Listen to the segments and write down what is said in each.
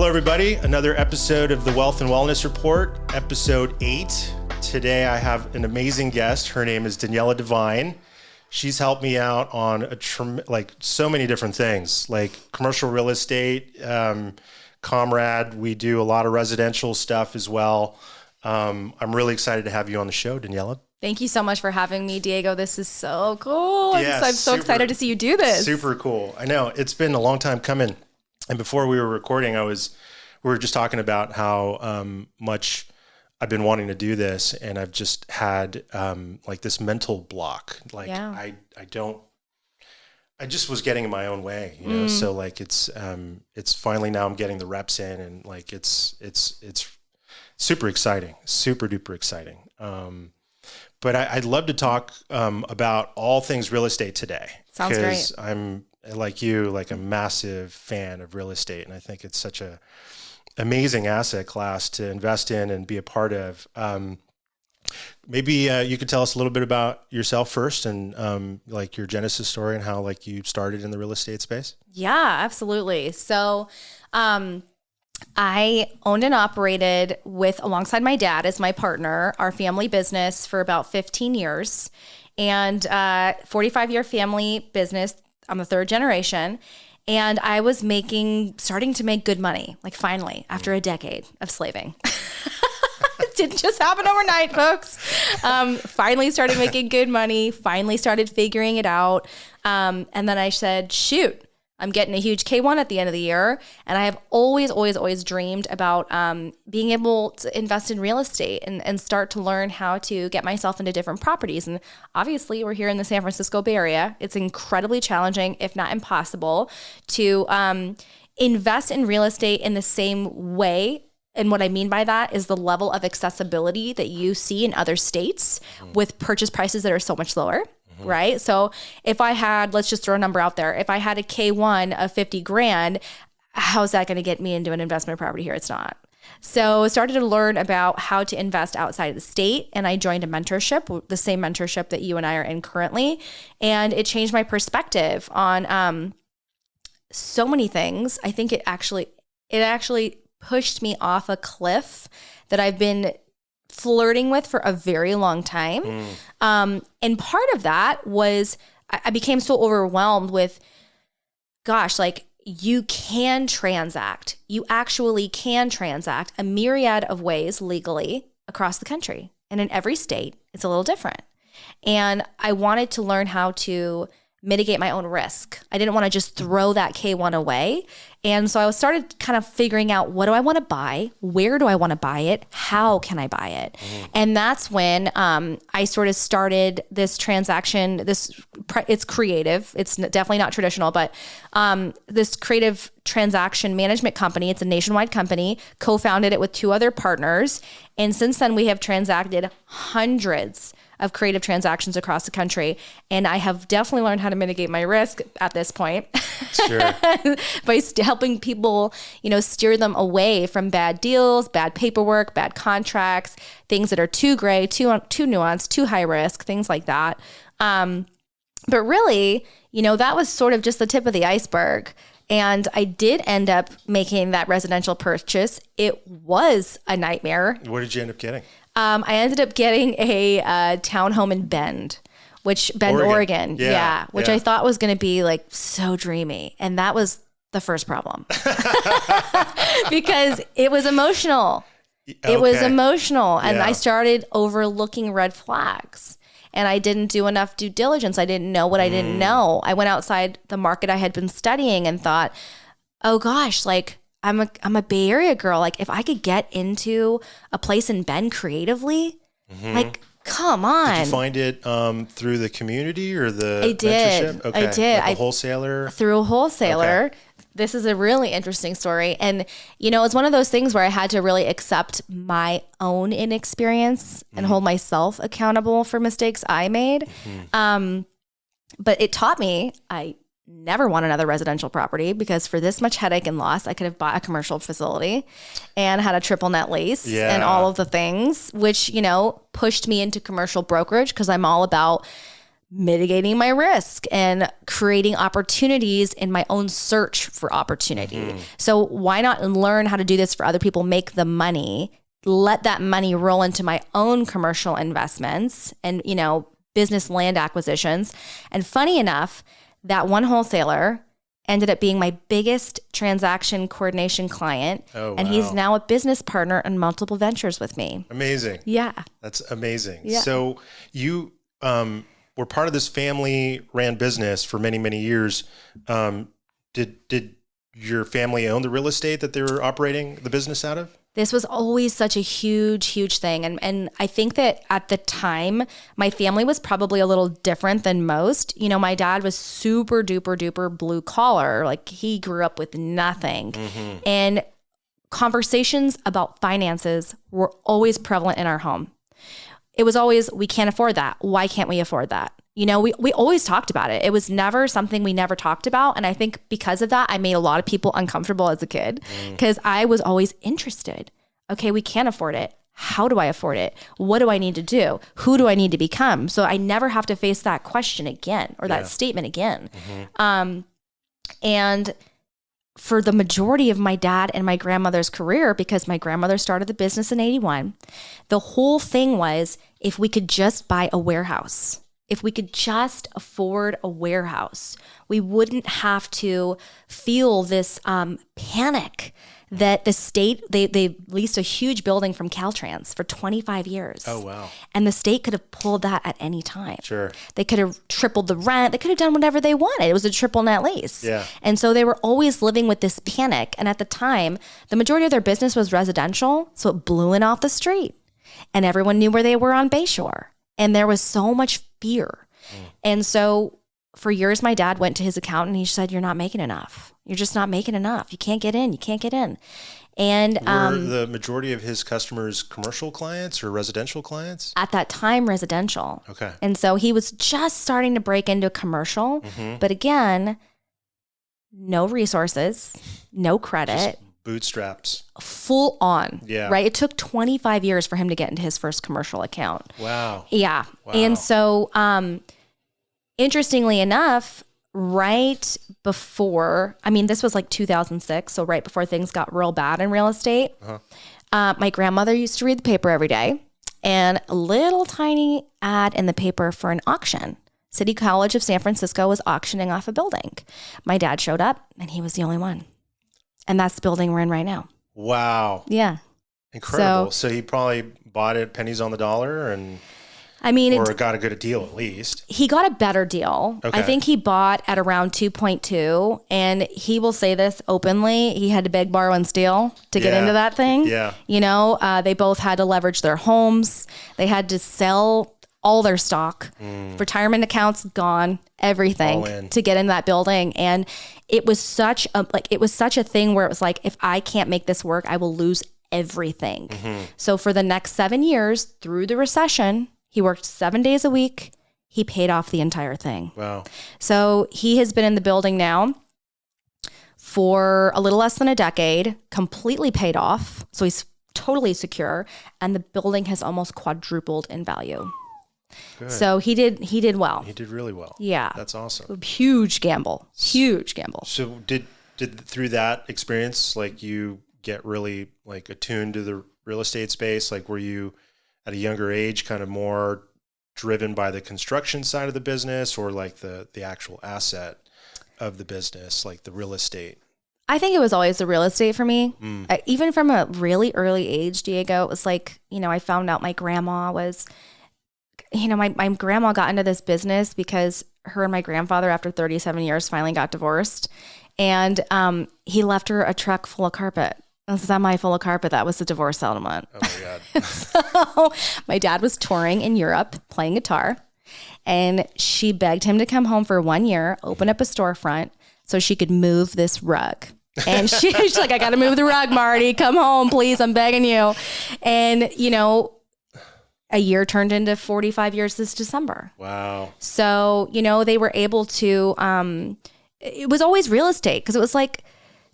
Hello, everybody. Another episode of the Wealth and Wellness Report, episode 8. Today, I have an amazing guest. Her name is Daniella Devine. She's helped me out on so many different things, like commercial real estate, Comrade. We do a lot of residential stuff as well. I'm really excited to have you on the show, Daniella. Thank you so much for having me, Diego. This is so cool. I'm so excited to see you do this. Super cool. I know it's been a long time coming. And before we were recording, we were just talking about how much I've been wanting to do this, and I've just had this mental block. I just was getting in my own way, you know. So it's finally now I'm getting the reps in, and it's super exciting, super duper exciting. But I'd love to talk about all things real estate today. Sounds great. Because I'm like you, a massive fan of real estate, and I think it's such a amazing asset class to invest in and be a part of. Maybe you could tell us a little bit about yourself first, and your genesis story and how you started in the real estate space. Yeah, absolutely. So, I owned and operated alongside my dad as my partner, our family business for about 15 years, and 45-year family business. I'm the third generation, and I was starting to make good money, finally, after a decade of slaving. It didn't just happen overnight, folks. Finally started making good money, finally started figuring it out. And then I said, shoot, I'm getting a huge K1 at the end of the year. And I have always dreamed about being able to invest in real estate and start to learn how to get myself into different properties. And obviously, we're here in the San Francisco Bay Area. It's incredibly challenging, if not impossible, to invest in real estate in the same way. And what I mean by that is the level of accessibility that you see in other states with purchase prices that are so much lower. Right? So if I had, let's just throw a number out there. If I had a K1 of 50 grand, how's that going to get me into an investment property here? It's not. So I started to learn about how to invest outside of the state, and I joined a mentorship, the same mentorship that you and I are in currently. And it changed my perspective on so many things. I think it actually pushed me off a cliff that I've been flirting with for a very long time. And part of that was I became so overwhelmed with, you can transact. You actually can transact a myriad of ways legally across the country. And in every state, it's a little different. And I wanted to learn how to mitigate my own risk. I didn't want to just throw that K1 away. And so I started kind of figuring out, what do I want to buy? Where do I want to buy it? How can I buy it? And that's when I sort of started this transaction. It's creative. It's definitely not traditional, but this creative transaction management company, it's a nationwide company, co-founded it with 2 other partners. And since then, we have transacted hundreds of creative transactions across the country. And I have definitely learned how to mitigate my risk at this point. Sure. By helping people, steer them away from bad deals, bad paperwork, bad contracts, things that are too gray, too nuanced, too high risk, things like that. But really, that was sort of just the tip of the iceberg. And I did end up making that residential purchase. It was a nightmare. What did you end up getting? I ended up getting a townhome in Bend, Oregon. Yeah. Which I thought was going to be so dreamy. And that was the first problem because it was emotional. Okay. It was emotional. And I started overlooking red flags, and I didn't do enough due diligence. I didn't know what I didn't know. I went outside the market I had been studying and thought, oh gosh, I'm a Bay Area girl. If I could get into a place in Bend creatively, come on. Did you find it through the community or the mentorship? Okay. I did. A wholesaler? Through a wholesaler. Okay. This is a really interesting story. And, it's one of those things where I had to really accept my own inexperience and hold myself accountable for mistakes I made. But it taught me I never want another residential property, because for this much headache and loss, I could have bought a commercial facility and had a triple net lease and all of the things, which, pushed me into commercial brokerage, because I'm all about mitigating my risk and creating opportunities in my own search for opportunity. So why not learn how to do this for other people, make the money, let that money roll into my own commercial investments and, business land acquisitions. And funny enough, that one wholesaler ended up being my biggest transaction coordination client. Oh, wow. And he's now a business partner in multiple ventures with me. Amazing. Yeah. That's amazing. Yeah. So you were part of this family ran business for many, many years. Did your family own the real estate that they were operating the business out of? This was always such a huge, huge thing. And I think that at the time, my family was probably a little different than most. My dad was super duper duper blue collar. Like he grew up with nothing. And conversations about finances were always prevalent in our home. It was always, we can't afford that. Why can't we afford that? We always talked about it. It was never something we never talked about. And I think because of that, I made a lot of people uncomfortable as a kid because I was always interested. Okay, we can't afford it. How do I afford it? What do I need to do? Who do I need to become? So I never have to face that question again or that statement again. And for the majority of my dad and my grandmother's career, because my grandmother started the business in 81, the whole thing was if we could just buy a warehouse. If we could just afford a warehouse, we wouldn't have to feel this panic that the state, they leased a huge building from Caltrans for 25 years. Oh, wow. And the state could have pulled that at any time. Sure. They could have tripled the rent. They could have done whatever they wanted. It was a triple net lease. Yeah. And so they were always living with this panic. And at the time, the majority of their business was residential. So it blew in off the street. And everyone knew where they were on Bayshore. And there was so much fear. And so for years, my dad went to his accountant and he said, you're not making enough. You're just not making enough. You can't get in. You can't get in. And were the majority of his customers commercial clients or residential clients? At that time, residential. Okay. And so he was just starting to break into commercial. But again, no resources, no credit. Just bootstraps. Full on. Yeah. Right? It took 25 years for him to get into his first commercial account. Wow. Yeah. Wow. And so, interestingly enough, right before, this was like 2006. So right before things got real bad in real estate, my grandmother used to read the paper every day, and a little tiny ad in the paper for an auction. City College of San Francisco was auctioning off a building. My dad showed up and he was the only one. And that's the building we're in right now. Wow. Yeah. Incredible. So he probably bought it pennies on the dollar or got a good deal at least. He got a better deal. Okay. I think he bought at around 2.2, and he will say this openly. He had to beg, borrow, and steal to get into that thing. Yeah. They both had to leverage their homes. They had to sell all their stock, retirement accounts gone, everything to get in that building. And it was such a thing where it was like, if I can't make this work, I will lose everything. So for the next 7 years through the recession, he worked 7 days a week. He paid off the entire thing. Wow. So he has been in the building now for a little less than a decade, completely paid off. So he's totally secure. And the building has almost quadrupled in value. Good. So he did well. He did really well. Yeah. That's awesome. Huge gamble. So did through that experience, like you get really like attuned to the real estate space? Like were you at a younger age kind of more driven by the construction side of the business or like the actual asset of the business, like the real estate? I think it was always the real estate for me. Even from a really early age, Diego, it was like, I found out my grandma was, my grandma got into this business because her and my grandfather, after 37 years, finally got divorced. And he left her a truck full of carpet. A semi full of carpet. That was the divorce settlement. Oh my God. So my dad was touring in Europe playing guitar, and she begged him to come home for 1 year, open up a storefront so she could move this rug. And she's like, I got to move the rug, Marty. Come home, please. I'm begging you. And, a year turned into 45 years this December. Wow. So, they were able to, it was always real estate because it was like,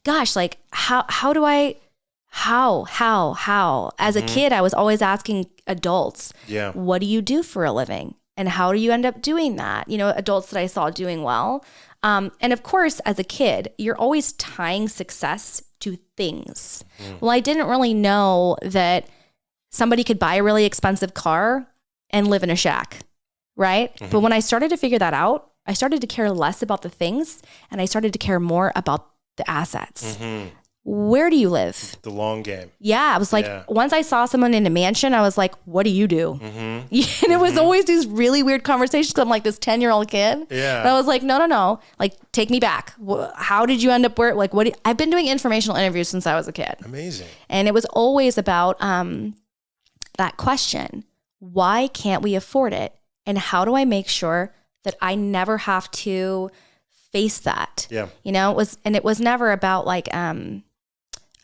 gosh, like how do I, how? As a kid, I was always asking adults, what do you do for a living? And how do you end up doing that? Adults that I saw doing well. And of course, as a kid, you're always tying success to things. Well, I didn't really know that somebody could buy a really expensive car and live in a shack, right? But when I started to figure that out, I started to care less about the things and I started to care more about the assets. Where do you live? The long game. Yeah. I was like, once I saw someone in a mansion, I was like, what do you do? And it was always these really weird conversations because I'm like this 10-year-old kid. Yeah. And I was like, no. Like, take me back. How did you end up where, like, I've been doing informational interviews since I was a kid. Amazing. And it was always about that question, why can't we afford it? And how do I make sure that I never have to face that? Yeah. It was never about like,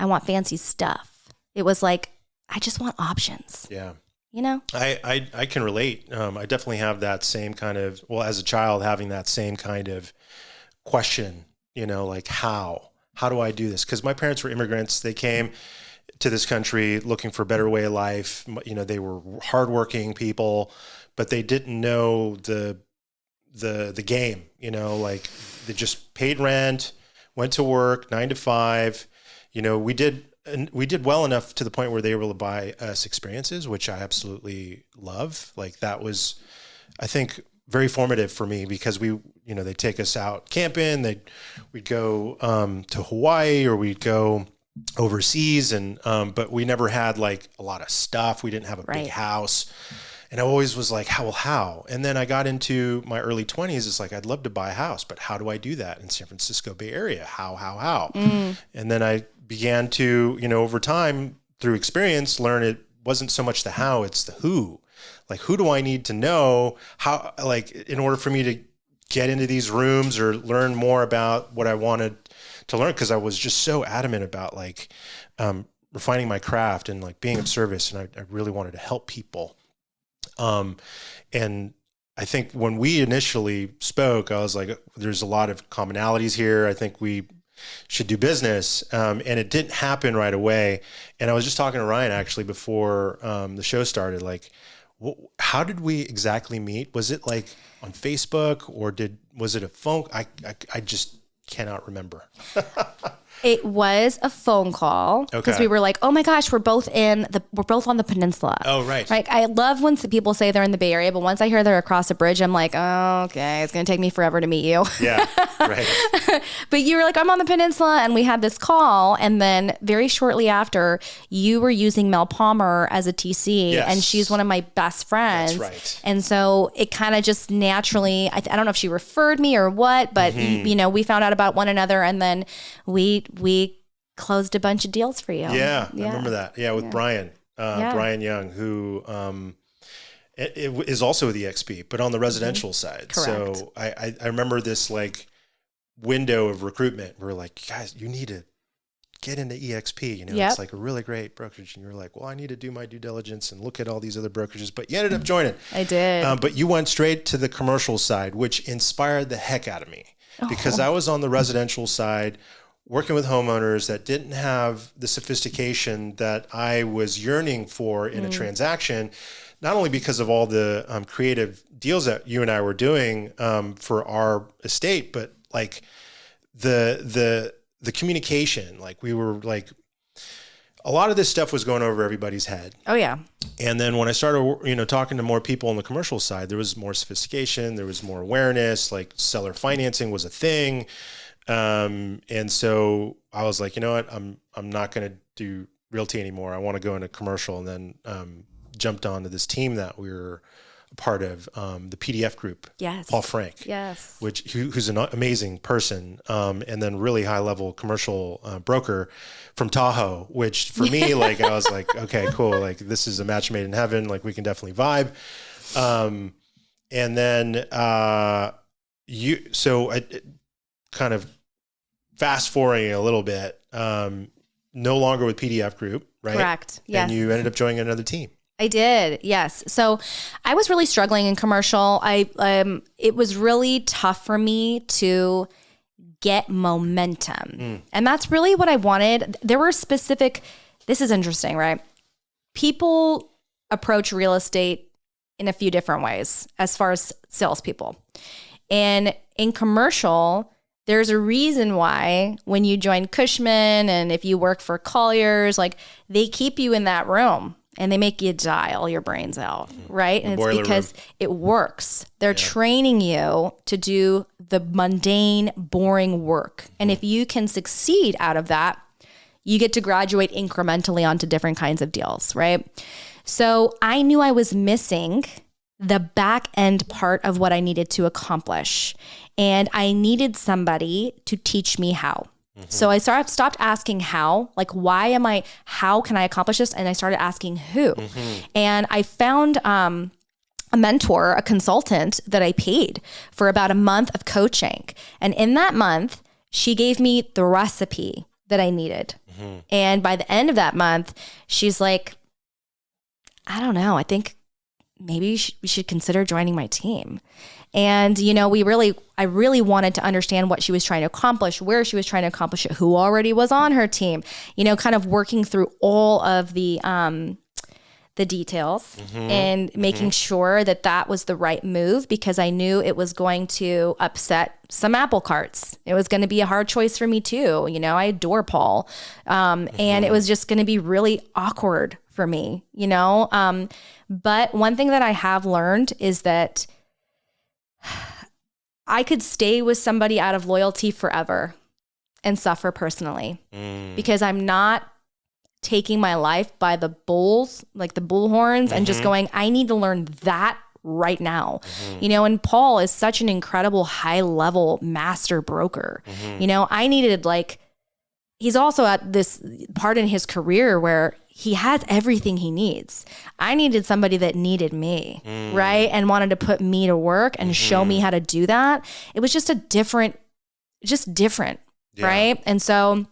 I want fancy stuff. It was like, I just want options. Yeah. I can relate. I definitely have that same kind of, as a child, having that same kind of question, like how do I do this? Because my parents were immigrants. They came to this country looking for a better way of life. They were hardworking people, but they didn't know the game, like they just paid rent, went to work 9 to 5. We did well enough to the point where they were able to buy us experiences, which I absolutely love. Like that was, I think, very formative for me because they'd take us out camping. We'd go to Hawaii or we'd go overseas, but we never had like a lot of stuff. We didn't have a big house. And I always was like, how? And then I got into my early 20s. It's like, I'd love to buy a house, but how do I do that in San Francisco Bay Area? How? And then I began to, over time through experience, learn it wasn't so much the how, it's the who. Like, who do I need to know how, like, in order for me to get into these rooms or learn more about what I wanted to learn? Because I was just so adamant about like refining my craft and like being of service. And I really wanted to help people. And I think when we initially spoke, I was like, there's a lot of commonalities here. I think we should do business. And it didn't happen right away. And I was just talking to Ryan actually before the show started, like, how did we exactly meet? Was it like on Facebook or was it a phone? I just cannot remember. It was a phone call because we were like, oh my gosh, we're both on the peninsula. Oh, right. Like, I love when people say they're in the Bay Area, but once I hear they're across a bridge, I'm like, oh, okay, it's going to take me forever to meet you. Yeah, right. But you were like, I'm on the peninsula, and we had this call, and then very shortly after, you were using Mel Palmer as a TC, and she's one of my best friends. That's right. And so it kind of just naturally, I don't know if she referred me or what, but we found out about one another, and then we closed a bunch of deals for you. Yeah. I remember that. Yeah, with Brian, Brian Young, who it is also with EXP, but on the residential side. Correct. So I remember this like window of recruitment. We're like, guys, you need to get into EXP. It's like a really great brokerage. And you're like, well, I need to do my due diligence and look at all these other brokerages. But you ended up joining. I did. But you went straight to the commercial side, which inspired the heck out of me because I was on the residential side working with homeowners that didn't have the sophistication that I was yearning for in a transaction, not only because of all the creative deals that you and I were doing for our estate, but like the communication. Like we were like, a lot of this stuff was going over everybody's head. Oh yeah. And then when I started, talking to more people on the commercial side, there was more sophistication, there was more awareness, like seller financing was a thing. And so I was like, you know what, I'm not going to do realty anymore. I want to go into commercial. And then, jumped onto this team that we were a part of, the PDF group, Paul Frank, who's an amazing person. And then really high level commercial, broker from Tahoe, which for me, like, I was like, okay, cool. Like this is a match made in heaven. Like we can definitely vibe. And then, kind of fast forwarding a little bit, no longer with PDF Group, right? Correct. Yes. And you ended up joining another team. I did. Yes. So I was really struggling in commercial. It was really tough for me to get momentum. And that's really what I wanted. There were this is interesting, right? People approach real estate in a few different ways as far as salespeople. And in commercial, there's a reason why when you join Cushman and if you work for Colliers, like they keep you in that room and they make you dial your brains out, right? And it's because it works. They're training you to do the mundane, boring work. And if you can succeed out of that, you get to graduate incrementally onto different kinds of deals, right? So I knew I was missing the back end part of what I needed to accomplish. And I needed somebody to teach me how. So I stopped asking how, like, how can I accomplish this? And I started asking who. And I found a mentor, a consultant that I paid for about a month of coaching. And in that month, she gave me the recipe that I needed. And by the end of that month, she's like, I don't know, I think maybe we should consider joining my team. And, you know, I really wanted to understand what she was trying to accomplish, where she was trying to accomplish it, who already was on her team, you know, kind of working through all of the details and making sure that that was the right move, because I knew it was going to upset some apple carts. It was going to be a hard choice for me too. You know, I adore Paul. And it was just going to be really awkward for me, you know? But one thing that I have learned is that I could stay with somebody out of loyalty forever and suffer personally because I'm not taking my life by the bulls, like the bullhorns, and just going, I need to learn that right now. You know, and Paul is such an incredible high level master broker. You know, I needed he's also at this part in his career where he has everything he needs. I needed somebody that needed me, right? And wanted to put me to work and show me how to do that. It was just different, right? And so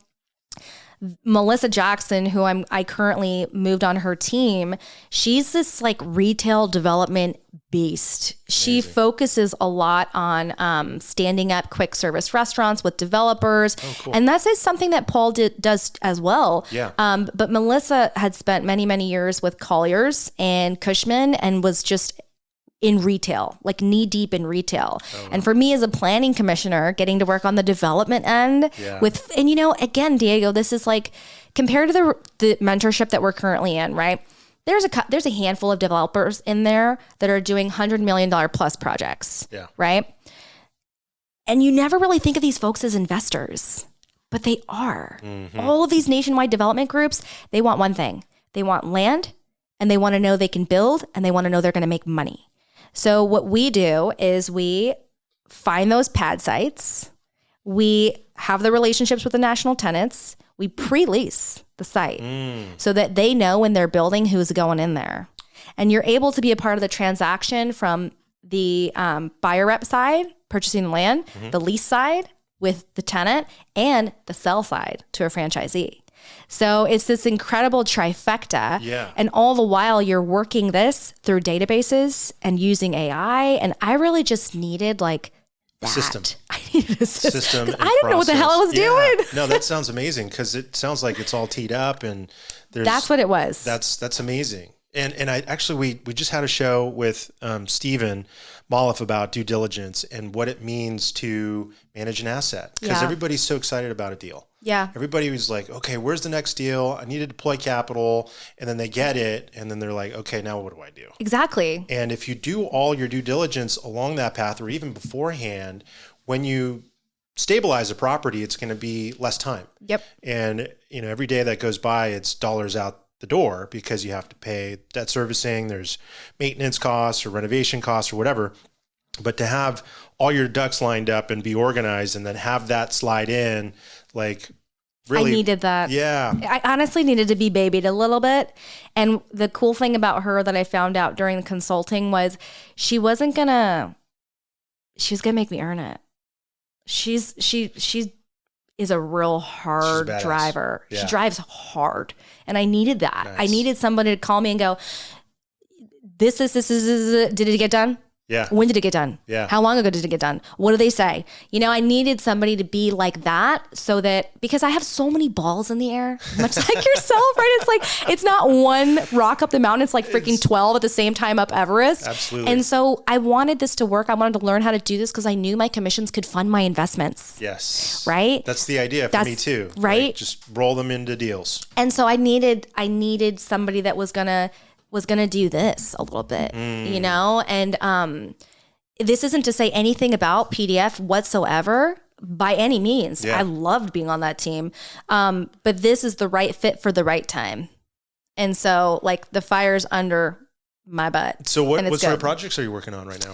Melissa Jackson, who I currently moved on her team, she's this retail development beast. She focuses a lot on standing up quick service restaurants with developers. Oh, cool. And that's something that Paul does as well. Yeah. But Melissa had spent many, many years with Colliers and Cushman and was just in retail, knee deep in retail. Oh, wow. And for me as a planning commissioner, getting to work on the development end and you know, again, Diego, this is compared to the mentorship that we're currently in, right? There's a handful of developers in there that are doing $100 million plus projects, right? And you never really think of these folks as investors, but they are. All of these nationwide development groups, they want one thing. They want land, and they want to know they can build, and they want to know they're going to make money. So what we do is we find those pad sites, we have the relationships with the national tenants, we pre-lease the site so that they know when they're building who's going in there. And you're able to be a part of the transaction from the buyer rep side, purchasing the land, the lease side with the tenant, and the sell side to a franchisee. So it's this incredible trifecta. Yeah. And all the while you're working this through databases and using AI. And I really just needed that. System. I needed a system. I didn't process. know what the hell I was doing. No, that sounds amazing because it sounds like it's all teed up and that's what it was. That's amazing. And I actually, we just had a show with Stephen Molliff about due diligence and what it means to manage an asset because everybody's so excited about a deal. Yeah. Everybody was like, okay, where's the next deal? I need to deploy capital. And then they get it. And then they're like, okay, now what do I do? Exactly. And if you do all your due diligence along that path or even beforehand, when you stabilize a property, it's going to be less time. Yep. And, you know, every day that goes by, it's dollars out the door because you have to pay debt servicing, there's maintenance costs or renovation costs or whatever. But to have all your ducks lined up and be organized and then have that slide in, really, I needed that. Yeah. I honestly needed to be babied a little bit. And the cool thing about her that I found out during the consulting was she was gonna make me earn it. She is a real hard driver. Yeah. She drives hard. And I needed that. Nice. I needed somebody to call me and go, this, did it get done? Yeah. When did it get done? Yeah. How long ago did it get done? What do they say? I needed somebody to be like that so that, because I have so many balls in the air, much like yourself, right? It's like, it's not one rock up the mountain. It's like freaking 12 at the same time up Everest. Absolutely. And so I wanted this to work. I wanted to learn how to do this because I knew my commissions could fund my investments. Yes. Right? That's the idea for me too. Right? Like, just roll them into deals. And so I needed somebody that was gonna do this a little bit, and this isn't to say anything about PDF whatsoever by any means. Yeah. I loved being on that team, but this is the right fit for the right time. And so like the fire's under my butt. So what sort of projects are you working on right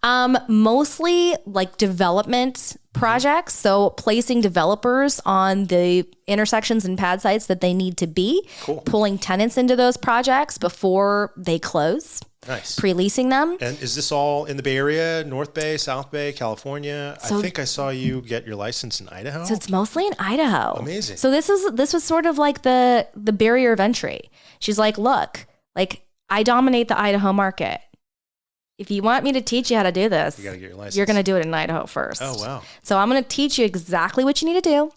now? Mostly like development projects. So placing developers on the intersections and pad sites that they need to be, Cool. Pulling tenants into those projects before they close, Nice. pre-leasing them. And is this all in the Bay Area, North Bay, South Bay, California? I think I saw you get your license in Idaho. So it's mostly in Idaho. Amazing. So this was sort of like the barrier of entry. She's like, look, like I dominate the Idaho market. If you want me to teach you how to do this, you got to get your license. You're going to do it in Idaho first. Oh, wow. So I'm going to teach you exactly what you need to do.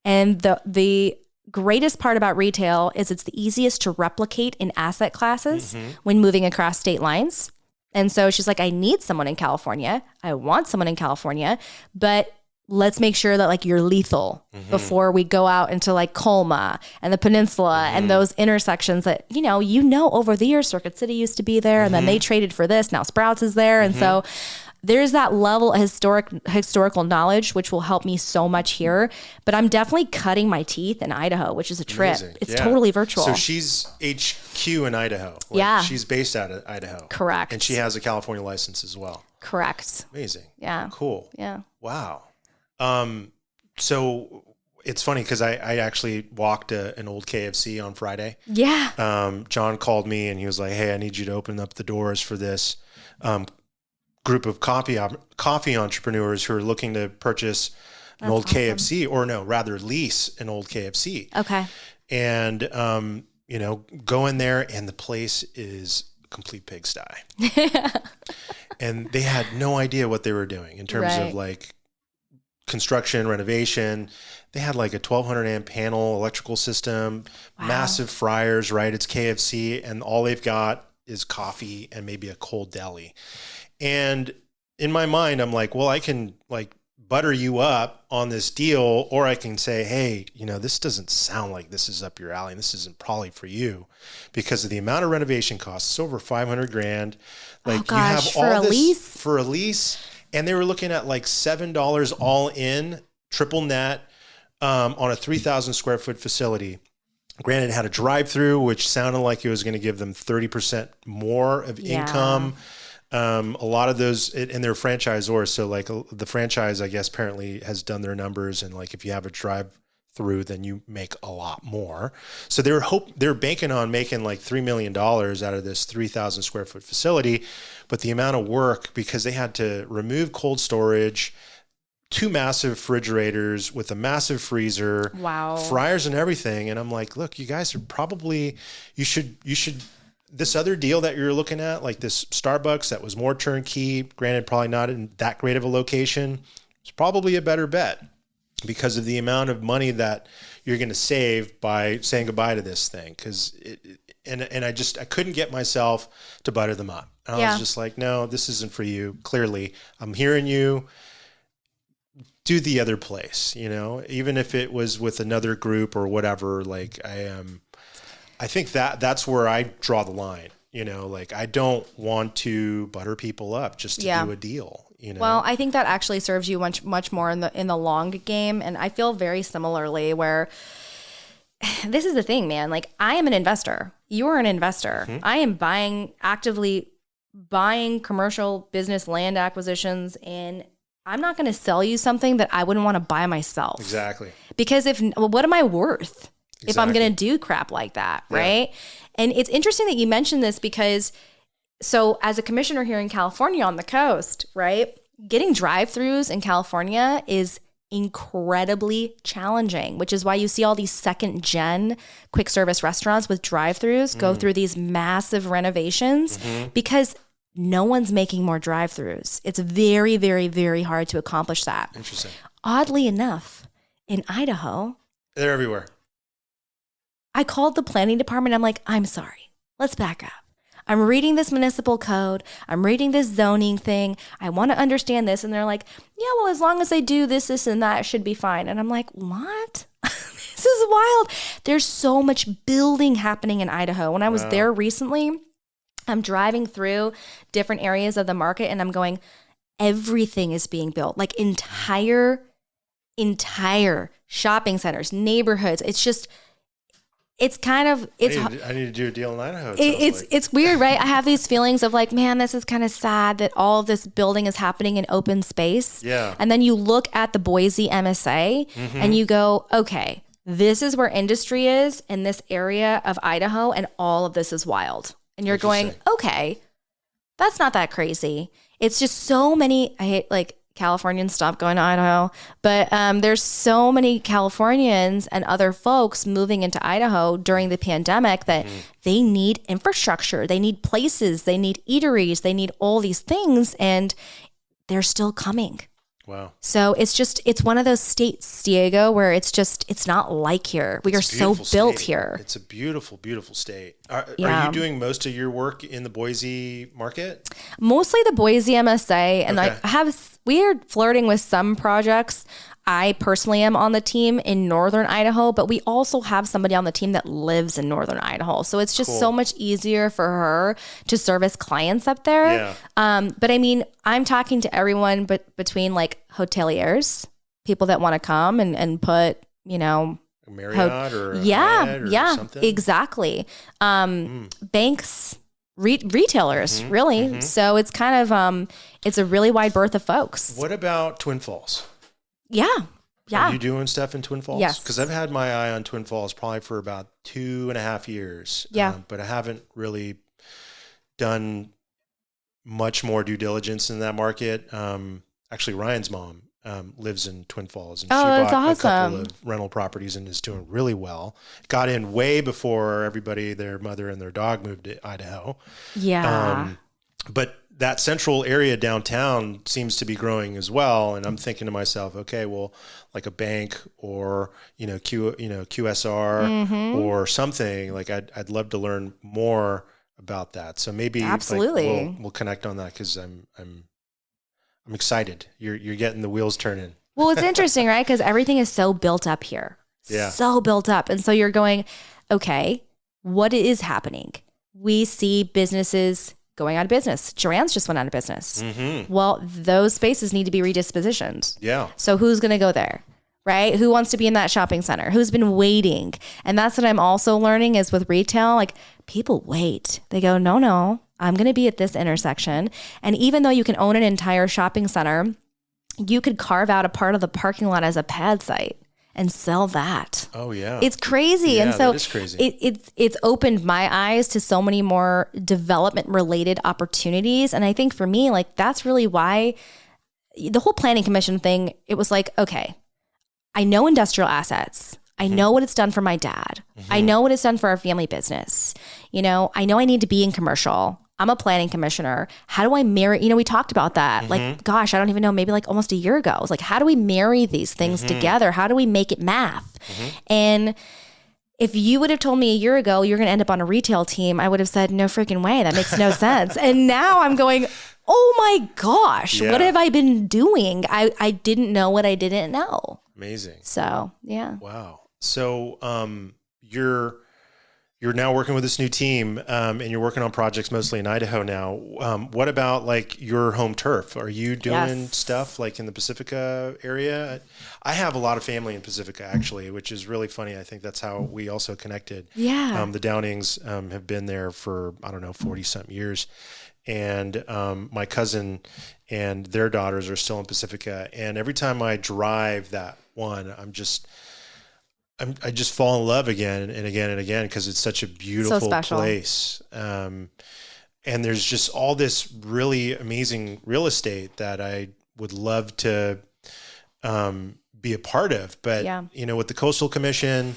And the greatest part about retail is it's the easiest to replicate in asset classes when moving across state lines. And so she's like, I need someone in California. I want someone in California, but let's make sure that like you're lethal before we go out into like Colma and the peninsula and those intersections that, over the years, Circuit City used to be there and then they traded for this. Now Sprouts is there. And so there's that level of historical knowledge, which will help me so much here. But I'm definitely cutting my teeth in Idaho, which is a trip. Amazing. It's totally virtual. So she's HQ in Idaho. Yeah. She's based out of Idaho. Correct. And she has a California license as well. Correct. Amazing. Yeah. Cool. Yeah. Wow. So it's funny because I actually walked an old KFC on Friday. Yeah. John called me and he was like, hey, I need you to open up the doors for this group of coffee entrepreneurs who are looking to purchase an old awesome. KFC, or no, rather lease an old KFC. Okay. And, go in there and the place is a complete pigsty. And they had no idea what they were doing in terms of like construction, renovation. They had like a 1200 amp panel electrical system, massive fryers, right? It's KFC, and all they've got is coffee and maybe a cold deli. And in my mind, I'm like, well, I can like butter you up on this deal, or I can say, hey, this doesn't sound like this is up your alley, and this isn't probably for you because of the amount of renovation costs. It's over $500,000. Like you have all this for a lease. And they were looking at like $7 all in, triple net, on a 3,000 square foot facility. Granted, it had a drive-through, which sounded like it was going to give them 30% more of income. A lot of those, and they're franchisors. So like the franchise, I guess, apparently has done their numbers. And like if you have a drive-through, then you make a lot more. So they're banking on making like $3 million out of this 3,000 square foot facility. But the amount of work, because they had to remove cold storage, 2 massive refrigerators with a massive freezer, fryers and everything. And I'm like, look, you guys are probably, you should, this other deal that you're looking at, like this Starbucks that was more turnkey, granted, probably not in that great of a location, it's probably a better bet because of the amount of money that you're going to save by saying goodbye to this thing. And I couldn't get myself to butter them up. And I was just like, no, this isn't for you. Clearly, I'm hearing you. Do the other place, even if it was with another group or whatever. Like I think that's where I draw the line. Like I don't want to butter people up just to do a deal. Well, I think that actually serves you much more in the long game. And I feel very similarly where this is the thing, man. Like I am an investor. You are an investor. I am actively buying commercial business land acquisitions, and I'm not going to sell you something that I wouldn't want to buy myself. Exactly. Because what am I worth if I'm going to do crap like that, right? And it's interesting that you mentioned this because, so as a commissioner here in California on the coast, right, getting drive-throughs in California is incredibly challenging, which is why you see all these second gen quick service restaurants with drive-throughs go through these massive renovations because no one's making more drive-throughs. It's very, very, very hard to accomplish that. Interesting. Oddly enough, in Idaho, they're everywhere. I called the planning department. I'm like, I'm sorry. Let's back up. I'm reading this municipal code. I'm reading this zoning thing. I want to understand this. And they're like, yeah, well, as long as they do this, this, and that, it should be fine. And I'm like, what? This is wild. There's so much building happening in Idaho. When I was there recently, I'm driving through different areas of the market and I'm going, everything is being built. Like entire shopping centers, neighborhoods. It's kind of, I need to do a deal in Idaho. It's weird, right? I have these feelings of like, man, this is kind of sad that all of this building is happening in open space. Yeah. And then you look at the Boise MSA and you go, okay, this is where industry is in this area of Idaho, and all of this is wild. And you're going, okay, that's not that crazy. It's just so many, I hate like Californians stop going to Idaho, but there's so many Californians and other folks moving into Idaho during the pandemic that they need infrastructure, they need places, they need eateries, they need all these things, and they're still coming. Wow. So it's one of those states, Diego, where it's not like here. We are so built here. It's a beautiful, beautiful state. Are you doing most of your work in the Boise market? Mostly the Boise MSA, and I have weird flirting with some projects. I personally am on the team in Northern Idaho, but we also have somebody on the team that lives in Northern Idaho. So it's just so much easier for her to service clients up there. Yeah. But I mean, I'm talking to everyone but between like hoteliers, people that want to come and put, Marriott or Hyatt or something? Exactly. Banks, retailers, really. So it's kind of, it's a really wide berth of folks. What about Twin Falls? Yeah. Are you doing stuff in Twin Falls? Yes. Because I've had my eye on Twin Falls probably for about 2.5 years. Yeah. But I haven't really done much more due diligence in that market. Actually, Ryan's mom lives in Twin Falls, and she bought a couple of rental properties and is doing really well. Got in way before everybody, their mother and their dog, moved to Idaho. Yeah. But that central area downtown seems to be growing as well. And I'm thinking to myself, okay, well, like a bank or, QSR or something, like I'd love to learn more about that. So maybe absolutely we'll connect on that. Cause I'm excited. You're getting the wheels turning. Well, it's interesting, right? Cause everything is so built up here. Yeah. So built up. And so you're going, okay, what is happening? We see businesses going out of business. Joann's just went out of business. Well, those spaces need to be redispositioned. Yeah. So who's going to go there, right? Who wants to be in that shopping center? Who's been waiting? And that's what I'm also learning is with retail, like people wait. They go, no, I'm going to be at this intersection. And even though you can own an entire shopping center, you could carve out a part of the parking lot as a pad site and sell that. Oh yeah. It's crazy. Yeah, and so that is crazy. It's opened my eyes to so many more development related opportunities. And I think for me, like that's really why the whole planning commission thing, it was like, okay, I know industrial assets. I know what it's done for my dad. I know what it's done for our family business. I know I need to be in commercial. I'm a planning commissioner. How do I marry? We talked about that. Like, gosh, I don't even know, maybe like almost a year ago. I was like, how do we marry these things together? How do we make it math? And if you would have told me a year ago, you're going to end up on a retail team, I would have said, no freaking way. That makes no sense. And now I'm going, oh my gosh, what have I been doing? I didn't know what I didn't know. Amazing. So, yeah. Wow. So, you're now working with this new team, and you're working on projects mostly in Idaho now. What about like your home turf? Are you doing stuff like in the Pacifica area? I have a lot of family in Pacifica actually, which is really funny. I think that's how we also connected. Yeah. The Downings have been there for, 40 something years. And my cousin and their daughters are still in Pacifica. And every time I drive that one, I just fall in love again and again and again because it's such a beautiful place. And there's just all this really amazing real estate that I would love to be a part of. But, with the Coastal Commission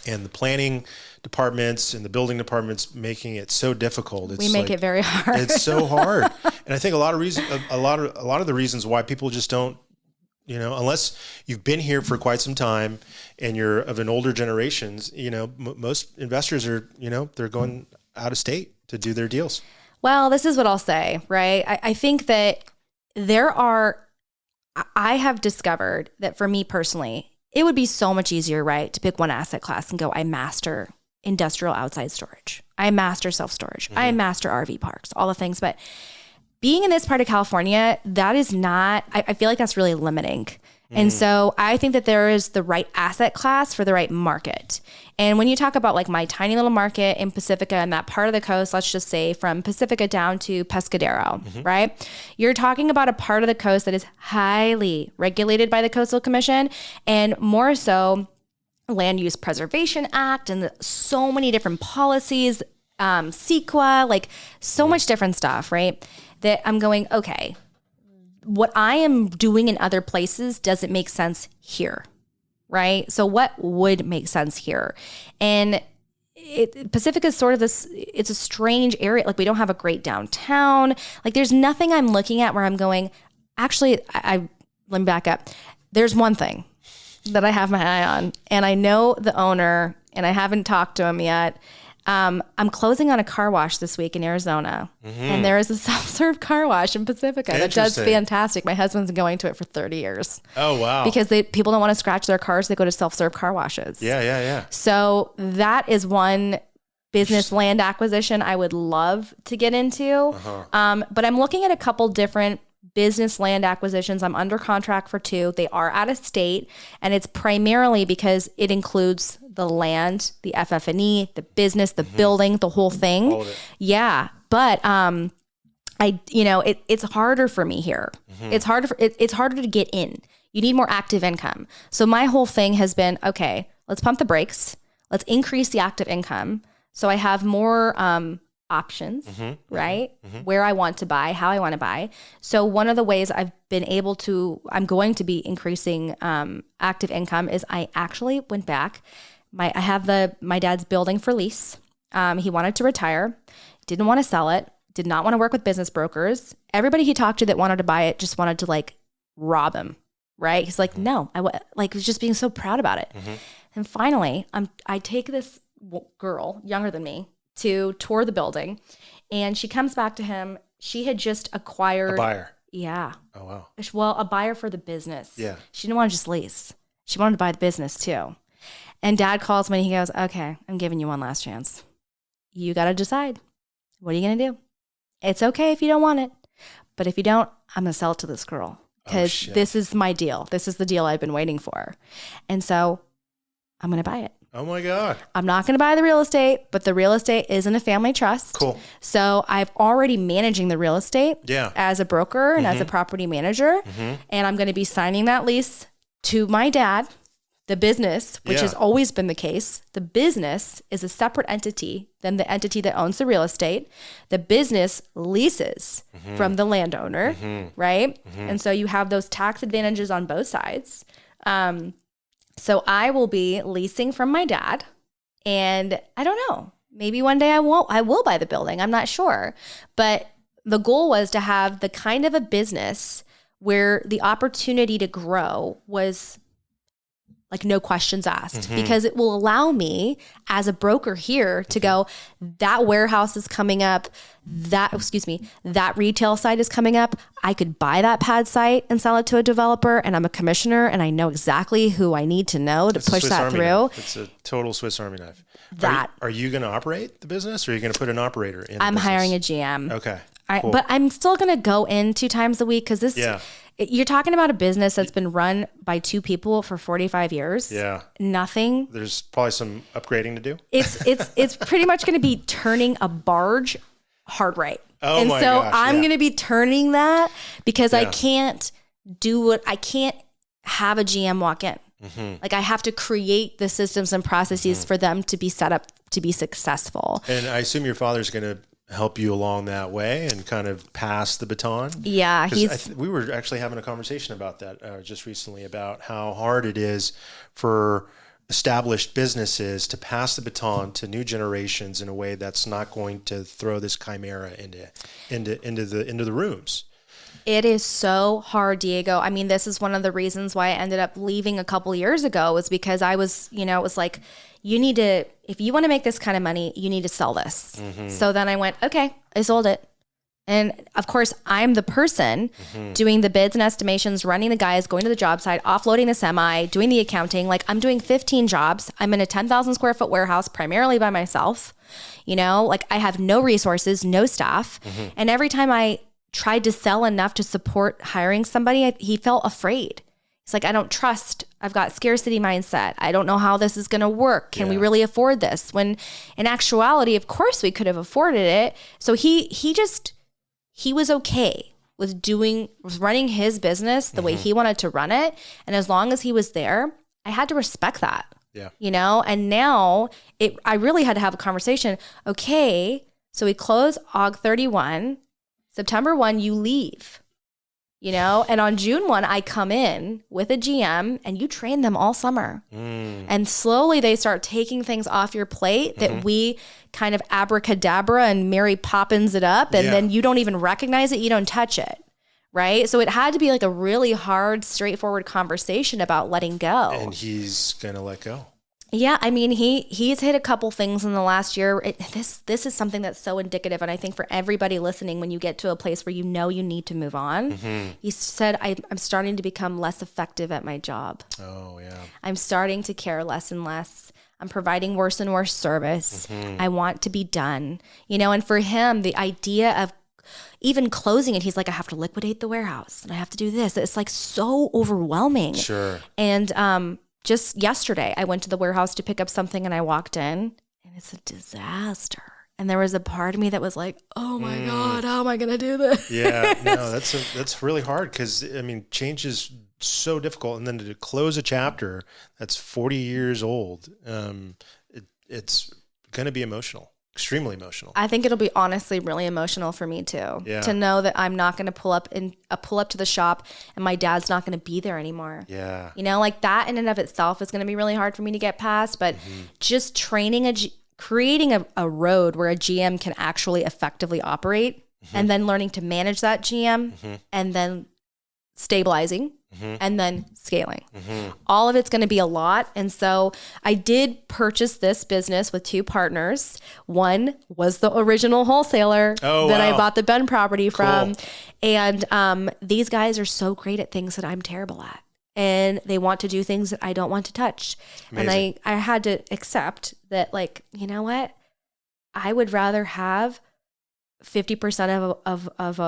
and the planning departments and the building departments making it so difficult. We make it very hard. It's so hard. And I think a lot of the reasons why people just don't, unless you've been here for quite some time and you're of an older generations, most investors are, they're going out of state to do their deals. Well, this is what I'll say, right? I think that I have discovered that for me personally, it would be so much easier, right, to pick one asset class and go, I master industrial outside storage. I master self-storage. I master RV parks, all the things. But being in this part of California, that is not, I feel like that's really limiting. And so I think that there is the right asset class for the right market. And when you talk about like my tiny little market in Pacifica and that part of the coast, let's just say from Pacifica down to Pescadero, right? You're talking about a part of the coast that is highly regulated by the Coastal Commission, and more so Land Use Preservation Act and so many different policies, CEQA, like so much different stuff, right? That I'm going, okay, what I am doing in other places doesn't make sense here, right? So what would make sense here? And Pacifica is sort of this, it's a strange area. Like we don't have a great downtown. Like there's nothing I'm looking at where I'm going, actually, let me back up. There's one thing that I have my eye on, and I know the owner and I haven't talked to him yet. I'm closing on a car wash this week in Arizona, and there is a self-serve car wash in Pacifica that does fantastic. My husband's been going to it for 30 years. Oh, wow. Because people don't want to scratch their cars. They go to self-serve car washes. Yeah. So that is one business land acquisition I would love to get into. But I'm looking at a couple different business land acquisitions. I'm under contract for 2. They are out of state, and it's primarily because it includes the land, the FF&E, the business, the building, the whole thing. All of it. Yeah, but it's harder for me here. It's harder to get in. You need more active income. So my whole thing has been, okay, let's pump the brakes. Let's increase the active income so I have more options, right? Where I want to buy, how I want to buy. So one of the ways I'm going to be increasing active income is I actually went back. I have my dad's building for lease. He wanted to retire, didn't want to sell it, did not want to work with business brokers. Everybody he talked to that wanted to buy it just wanted to like rob him, right? He's like, no, I was just being so proud about it. And finally, I take this girl younger than me to tour the building, and she comes back to him. She had just acquired a buyer. Yeah. Oh, wow. Well, a buyer for the business. Yeah. She didn't want to just lease. She wanted to buy the business too. And Dad calls me and he goes, okay, I'm giving you one last chance. You got to decide. What are you going to do? It's okay if you don't want it. But if you don't, I'm going to sell it to this girl because this is my deal. This is the deal I've been waiting for. And so I'm going to buy it. Oh my God. I'm not going to buy the real estate, but the real estate is in a family trust. Cool. So I've already managing the real estate as a broker and as a property manager. And I'm going to be signing that lease to my dad. The business, which has always been the case, the business is a separate entity than the entity that owns the real estate. The business leases from the landowner, right? And so you have those tax advantages on both sides. So I will be leasing from my dad, and I don't know, maybe one day I will buy the building. I'm not sure. But the goal was to have the kind of a business where the opportunity to grow was like no questions asked, because it will allow me as a broker here to go, that warehouse is coming up, that retail site is coming up. I could buy that pad site and sell it to a developer, and I'm a commissioner and I know exactly who I need to know to push that through. It's a total Swiss Army knife. That are you going to operate the business, or are you going to put an operator in? I'm hiring a GM. Okay. Cool. But I'm still going to go in 2 times a week because this, you're talking about a business that's been run by 2 people for 45 years. Yeah. Nothing. There's probably some upgrading to do. It's pretty much going to be turning a barge hard right. Oh and my so gosh, I'm going to be turning that because I can't have a GM walk in. Like I have to create the systems and processes for them to be set up to be successful. And I assume your father's going to help you along that way and kind of pass the baton. Yeah. We were actually having a conversation about that just recently, about how hard it is for established businesses to pass the baton to new generations in a way that's not going to throw this chimera into the rooms. It is so hard, Diego. I mean, this is one of the reasons why I ended up leaving a couple years ago, was because I was, it was like, if you want to make this kind of money, you need to sell this. Mm-hmm. So then I went, okay, I sold it. And of course, I'm the person doing the bids and estimations, running the guys, going to the job site, offloading the semi, doing the accounting. Like, I'm doing 15 jobs. I'm in a 10,000 square foot warehouse primarily by myself. Like, I have no resources, no staff. Mm-hmm. And every time I tried to sell enough to support hiring somebody, he felt afraid. It's like, I don't trust. I've got scarcity mindset. I don't know how this is going to work. Can we really afford this? When in actuality, of course we could have afforded it. So he was okay with running his business the way he wanted to run it. And as long as he was there, I had to respect that. Yeah. And now I really had to have a conversation. Okay, so we close Aug 31, September 1, you leave. And on June 1, I come in with a GM and you train them all summer. And slowly they start taking things off your plate that we kind of abracadabra and Mary Poppins it up. And then you don't even recognize it. You don't touch it. Right. So it had to be like a really hard, straightforward conversation about letting go. And he's going to let go. Yeah, I mean, he's hit a couple things in the last year. This is something that's so indicative, and I think for everybody listening, when you get to a place where you need to move on, he said, I'm starting to become less effective at my job. Oh, yeah. I'm starting to care less and less. I'm providing worse and worse service. I want to be done. And for him, the idea of even closing it, he's like, I have to liquidate the warehouse, and I have to do this. It's like so overwhelming. Sure. And just yesterday, I went to the warehouse to pick up something and I walked in and it's a disaster. And there was a part of me that was like, oh my God, how am I going to do this? Yeah, no, that's really hard because, I mean, change is so difficult. And then to close a chapter that's 40 years old, it's going to be emotional. Extremely emotional. I think it'll be honestly really emotional for me too. Yeah. To know that I'm not going to pull up to the shop and my dad's not going to be there anymore. Yeah. Like that in and of itself is going to be really hard for me to get past, but just creating a road where a GM can actually effectively operate and then learning to manage that GM and then stabilizing and then scaling. All of it's going to be a lot. And so I did purchase this business with two partners. One was the original wholesaler that I bought the Ben property from. Cool. And these guys are so great at things that I'm terrible at. And they want to do things that I don't want to touch. Amazing. And I had to accept that, like, you know what? I would rather have 50% of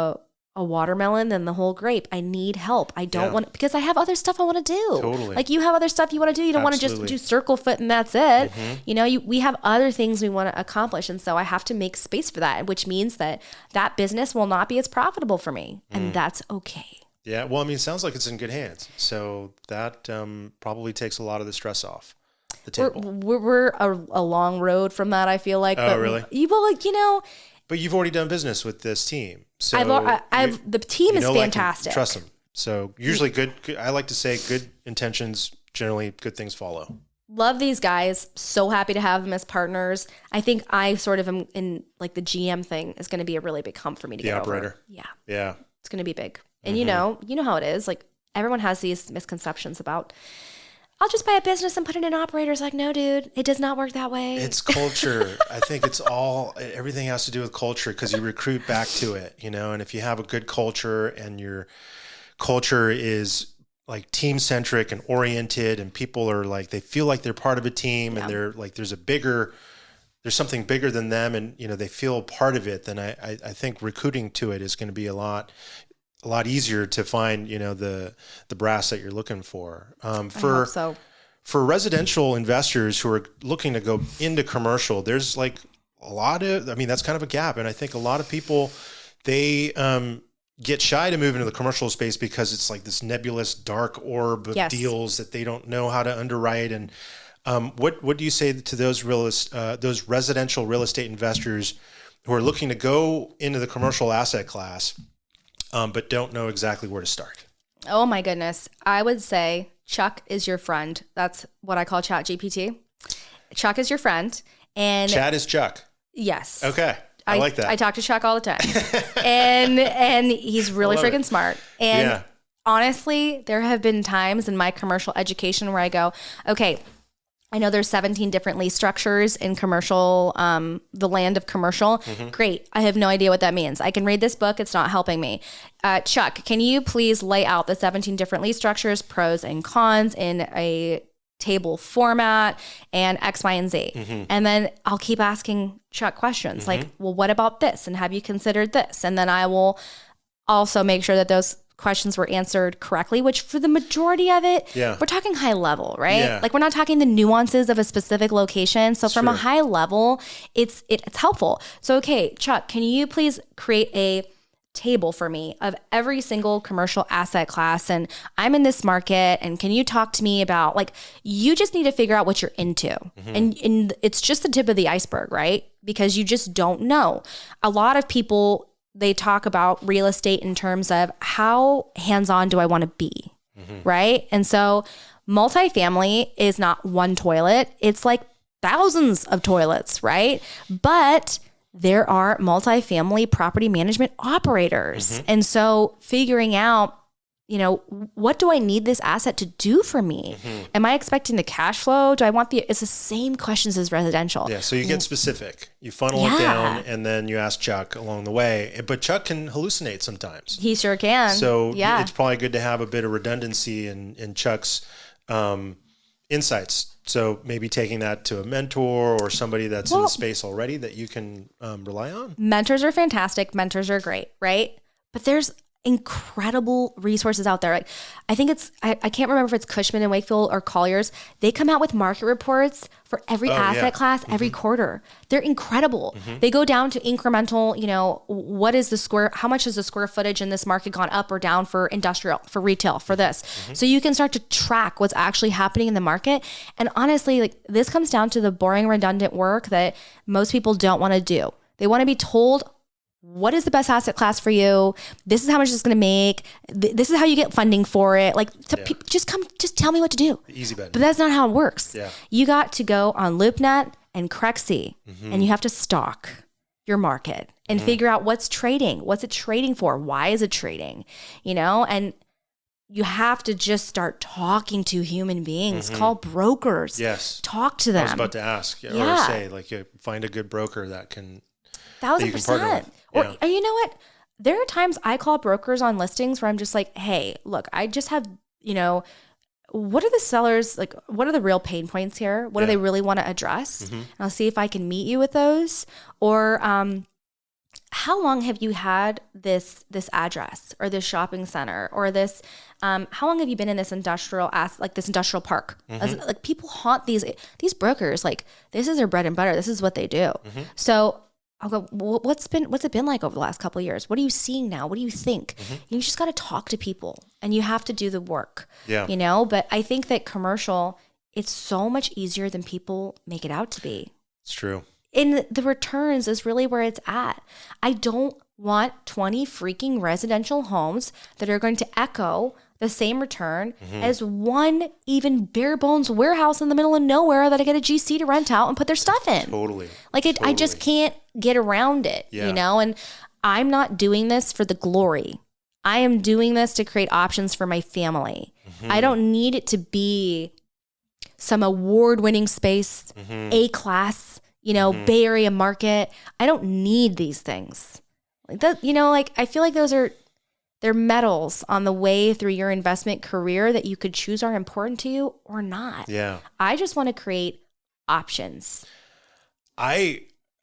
a watermelon than the whole grape. I need help. I don't want, because I have other stuff I want to do. Totally. Like you have other stuff you want to do. You don't want to just do circle foot and that's it. We have other things we want to accomplish. And so I have to make space for that, which means that business will not be as profitable for me. And that's okay. Yeah. Well, I mean, it sounds like it's in good hands. So that probably takes a lot of the stress off the table. We're a long road from that, I feel like. Oh, really? But you've already done business with this team. So the team is fantastic. Trust them. So usually good. I like to say good intentions, generally good things follow. Love these guys. So happy to have them as partners. I think I sort of am in like the GM thing is going to be a really big hump for me to get operator. Over. Yeah. Yeah. It's going to be big. And you know how it is. Like everyone has these misconceptions about, I'll just buy a business and put it in operators. Like, no, dude, it does not work that way. It's culture. I think everything has to do with culture because you recruit back to it, and if you have a good culture and your culture is like team centric and oriented and people are like, they feel like they're part of a team and they're like, there's something bigger than them and, they feel part of it, then I think recruiting to it is going to be a lot easier to find, the brass that you're looking for. For residential investors who are looking to go into commercial, there's like that's kind of a gap. And I think a lot of people, they get shy to move into the commercial space because it's like this nebulous dark orb of deals that they don't know how to underwrite. And what do you say to those residential real estate investors who are looking to go into the commercial asset class, but don't know exactly where to start? Oh my goodness. I would say Chuck is your friend. That's what I call Chat GPT. Chuck is your friend. And Chat is Chuck. Yes. Okay. I like that. I talk to Chuck all the time. and he's really freaking smart. And honestly, there have been times in my commercial education where I go, okay, I know there's 17 different lease structures in commercial, the land of commercial. Great. I have no idea what that means. I can read this book. It's not helping me. Chuck, can you please lay out the 17 different lease structures, pros and cons in a table format and X, Y, and Z. And then I'll keep asking Chuck questions like, well, what about this? And have you considered this? And then I will also make sure that those questions were answered correctly, which for the majority of it, we're talking high level, right? Yeah. Like we're not talking the nuances of a specific location. So from a high level, it's helpful. So, okay, Chuck, can you please create a table for me of every single commercial asset class? And I'm in this market, and can you talk to me about, like, you just need to figure out what you're into. And it's just the tip of the iceberg, right? Because you just don't know. A lot of people, they talk about real estate in terms of how hands-on do I want to be, right? And so multifamily is not one toilet. It's like thousands of toilets, right? But there are multifamily property management operators. And so figuring out, you know, what do I need this asset to do for me? Am I expecting the cash flow? Do I want it's the same questions as residential. Yeah. So you get specific, you funnel it down, and then you ask Chuck along the way, but Chuck can hallucinate sometimes. He sure can. So it's probably good to have a bit of redundancy in Chuck's insights. So maybe taking that to a mentor or somebody that's in the space already that you can rely on. Mentors are fantastic. Mentors are great, right? But there's incredible resources out there. Like, I think I can't remember if it's Cushman and Wakefield or Colliers. They come out with market reports for every asset class every quarter. They're incredible. They go down to incremental, you know, how much has the square footage in this market gone up or down for industrial, for retail, for this. So you can start to track what's actually happening in the market. And honestly, like, this comes down to the boring, redundant work that most people don't want to do. They want to be told, what is the best asset class for you? This is how much it's going to make. This is how you get funding for it. Like, just tell me what to do. The easy button. But that's not how it works. Yeah. You got to go on LoopNet and Crexi, and you have to stalk your market and figure out what's trading. What's it trading for? Why is it trading? You know, and you have to just start talking to human beings. Call brokers. Yes. Talk to them. I was about to ask or say, like, find a good broker that can 1,000%. Or you know what? There are times I call brokers on listings where I'm just like, hey, look, I just have, you know, what are the sellers, like, what are the real pain points here? What do they really want to address? And I'll see if I can meet you with those. Or how long have you had this address or this shopping center or this, how long have you been in this industrial this industrial park? Like, people haunt these brokers. Like, this is their bread and butter. This is what they do. So I'll go, well, what's it been like over the last couple of years? What are you seeing now? What do you think? You just got to talk to people, and you have to do the work, you know? But I think that commercial, it's so much easier than people make it out to be. It's true. And the returns is really where it's at. I don't want 20 freaking residential homes that are going to echo the same return as one even bare bones warehouse in the middle of nowhere that I get a GC to rent out and put their stuff in. Totally. Like, I just can't get around it, you know? And I'm not doing this for the glory. I am doing this to create options for my family. I don't need it to be some award-winning space, A-class, you know, Bay Area market. I don't need these things. Like that, you know, like, I feel like they're medals on the way through your investment career that you could choose are important to you or not. Yeah. I just want to create options. I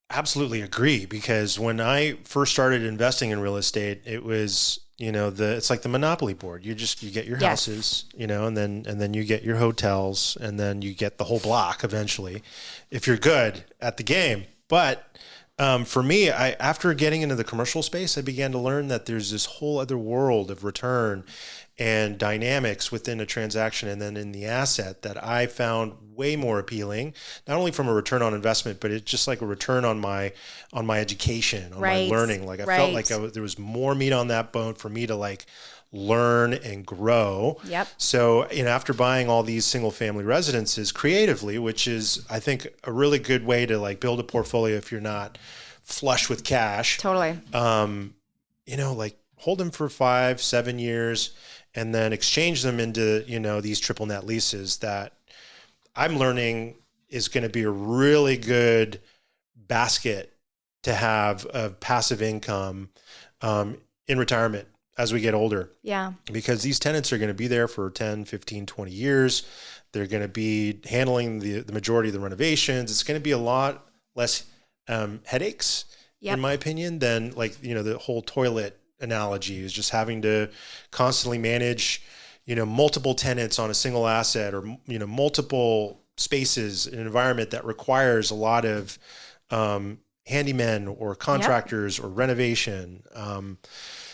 absolutely agree, because when I first started investing in real estate, it was, you know, it's like the Monopoly board. You get your houses, you know, and then you get your hotels, and then you get the whole block eventually, if you're good at the game. But for me, after getting into the commercial space, I began to learn that there's this whole other world of return and dynamics within a transaction and then in the asset that I found way more appealing, not only from a return on investment, but it's just like a return on my education, on my learning. Like, I felt like there was more meat on that bone for me to, like, learn and grow. Yep. So, after buying all these single family residences creatively, which is, I think, a really good way to like build a portfolio if you're not flush with cash. Totally. Like hold them for 5-7 years and then exchange them into, these triple net leases that I'm learning is going to be a really good basket to have of passive income in retirement as we get older. Yeah. Because these tenants are going to be there for 10, 15, 20 years. They're going to be handling the majority of the renovations. It's going to be a lot less headaches, in my opinion, than like, the whole toilet analogy is just having to constantly manage, multiple tenants on a single asset or, multiple spaces in an environment that requires a lot of handymen or contractors or renovation.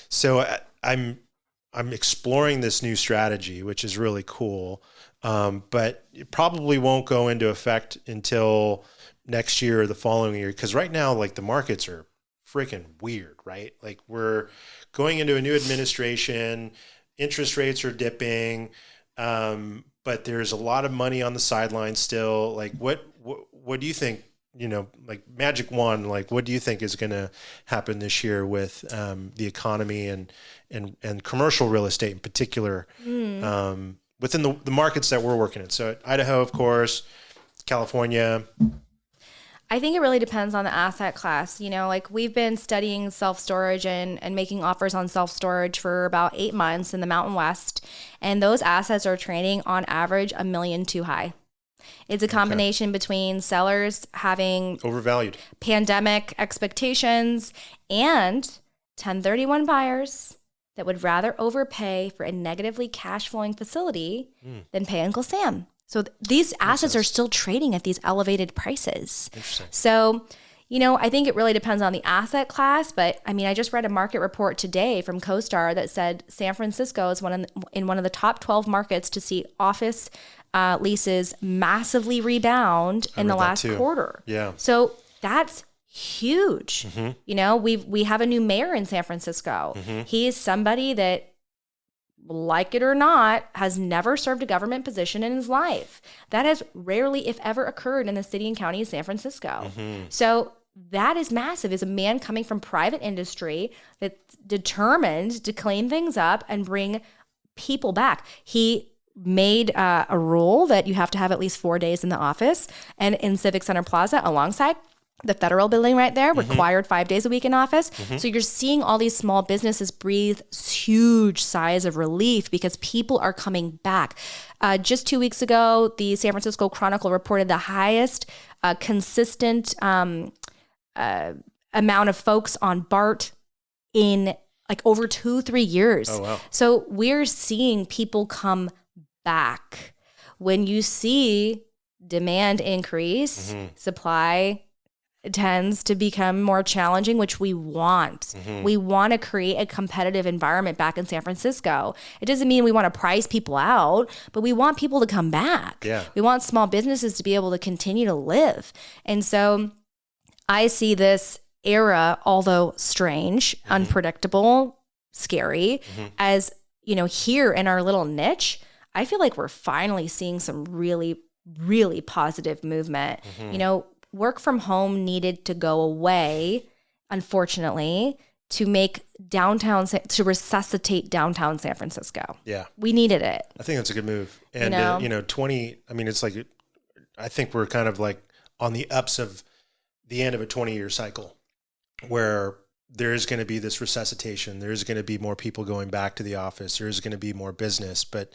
So I'm exploring this new strategy, which is really cool. But it probably won't go into effect until next year or the following year. Cause right now, like the markets are freaking weird, right? Like we're going into a new administration, interest rates are dipping. But there's a lot of money on the sidelines still. Like what do you think, like magic wand, like what do you think is going to happen this year with the economy and commercial real estate in particular within the markets that we're working in? So Idaho, of course, California. I think it really depends on the asset class. Like we've been studying self-storage and making offers on self-storage for about 8 months in the Mountain West. And those assets are trading on average $1 million too high. It's a combination between sellers having overvalued pandemic expectations and 1031 buyers that would rather overpay for a negatively cash flowing facility than pay Uncle Sam. So these assets are still trading at these elevated prices. Interesting. So, I think it really depends on the asset class. But I mean, I just read a market report today from CoStar that said San Francisco is one of the top 12 markets to see office leases massively rebound in the last quarter. Yeah. So that's huge. We have a new mayor in San Francisco. He is somebody that, like it or not, has never served a government position in his life. That has rarely, if ever, occurred in the city and county of San Francisco. So that is massive. Is a man coming from private industry that's determined to clean things up and bring people back. He made a rule that you have to have at least 4 days in the office, and in Civic Center Plaza alongside the federal building right there required 5 days a week in office. So you're seeing all these small businesses breathe huge sighs of relief because people are coming back. Just 2 weeks ago, the San Francisco Chronicle reported the highest consistent amount of folks on BART in like over 2-3 years. Oh, wow. So we're seeing people come back. When you see demand increase, supply tends to become more challenging, which we want. We want to create a competitive environment back in San Francisco. It doesn't mean we want to price people out, but we want people to come back. Yeah. We want small businesses to be able to continue to live. And so I see this era, although strange, unpredictable, scary, as, here in our little niche, I feel like we're finally seeing some really, really positive movement. Work from home needed to go away, unfortunately, to resuscitate downtown San Francisco. Yeah. We needed it. I think that's a good move. And, it's like, I think we're kind of like on the ups of the end of a 20-year cycle where there is going to be this resuscitation. There's going to be more people going back to the office. There's going to be more business. But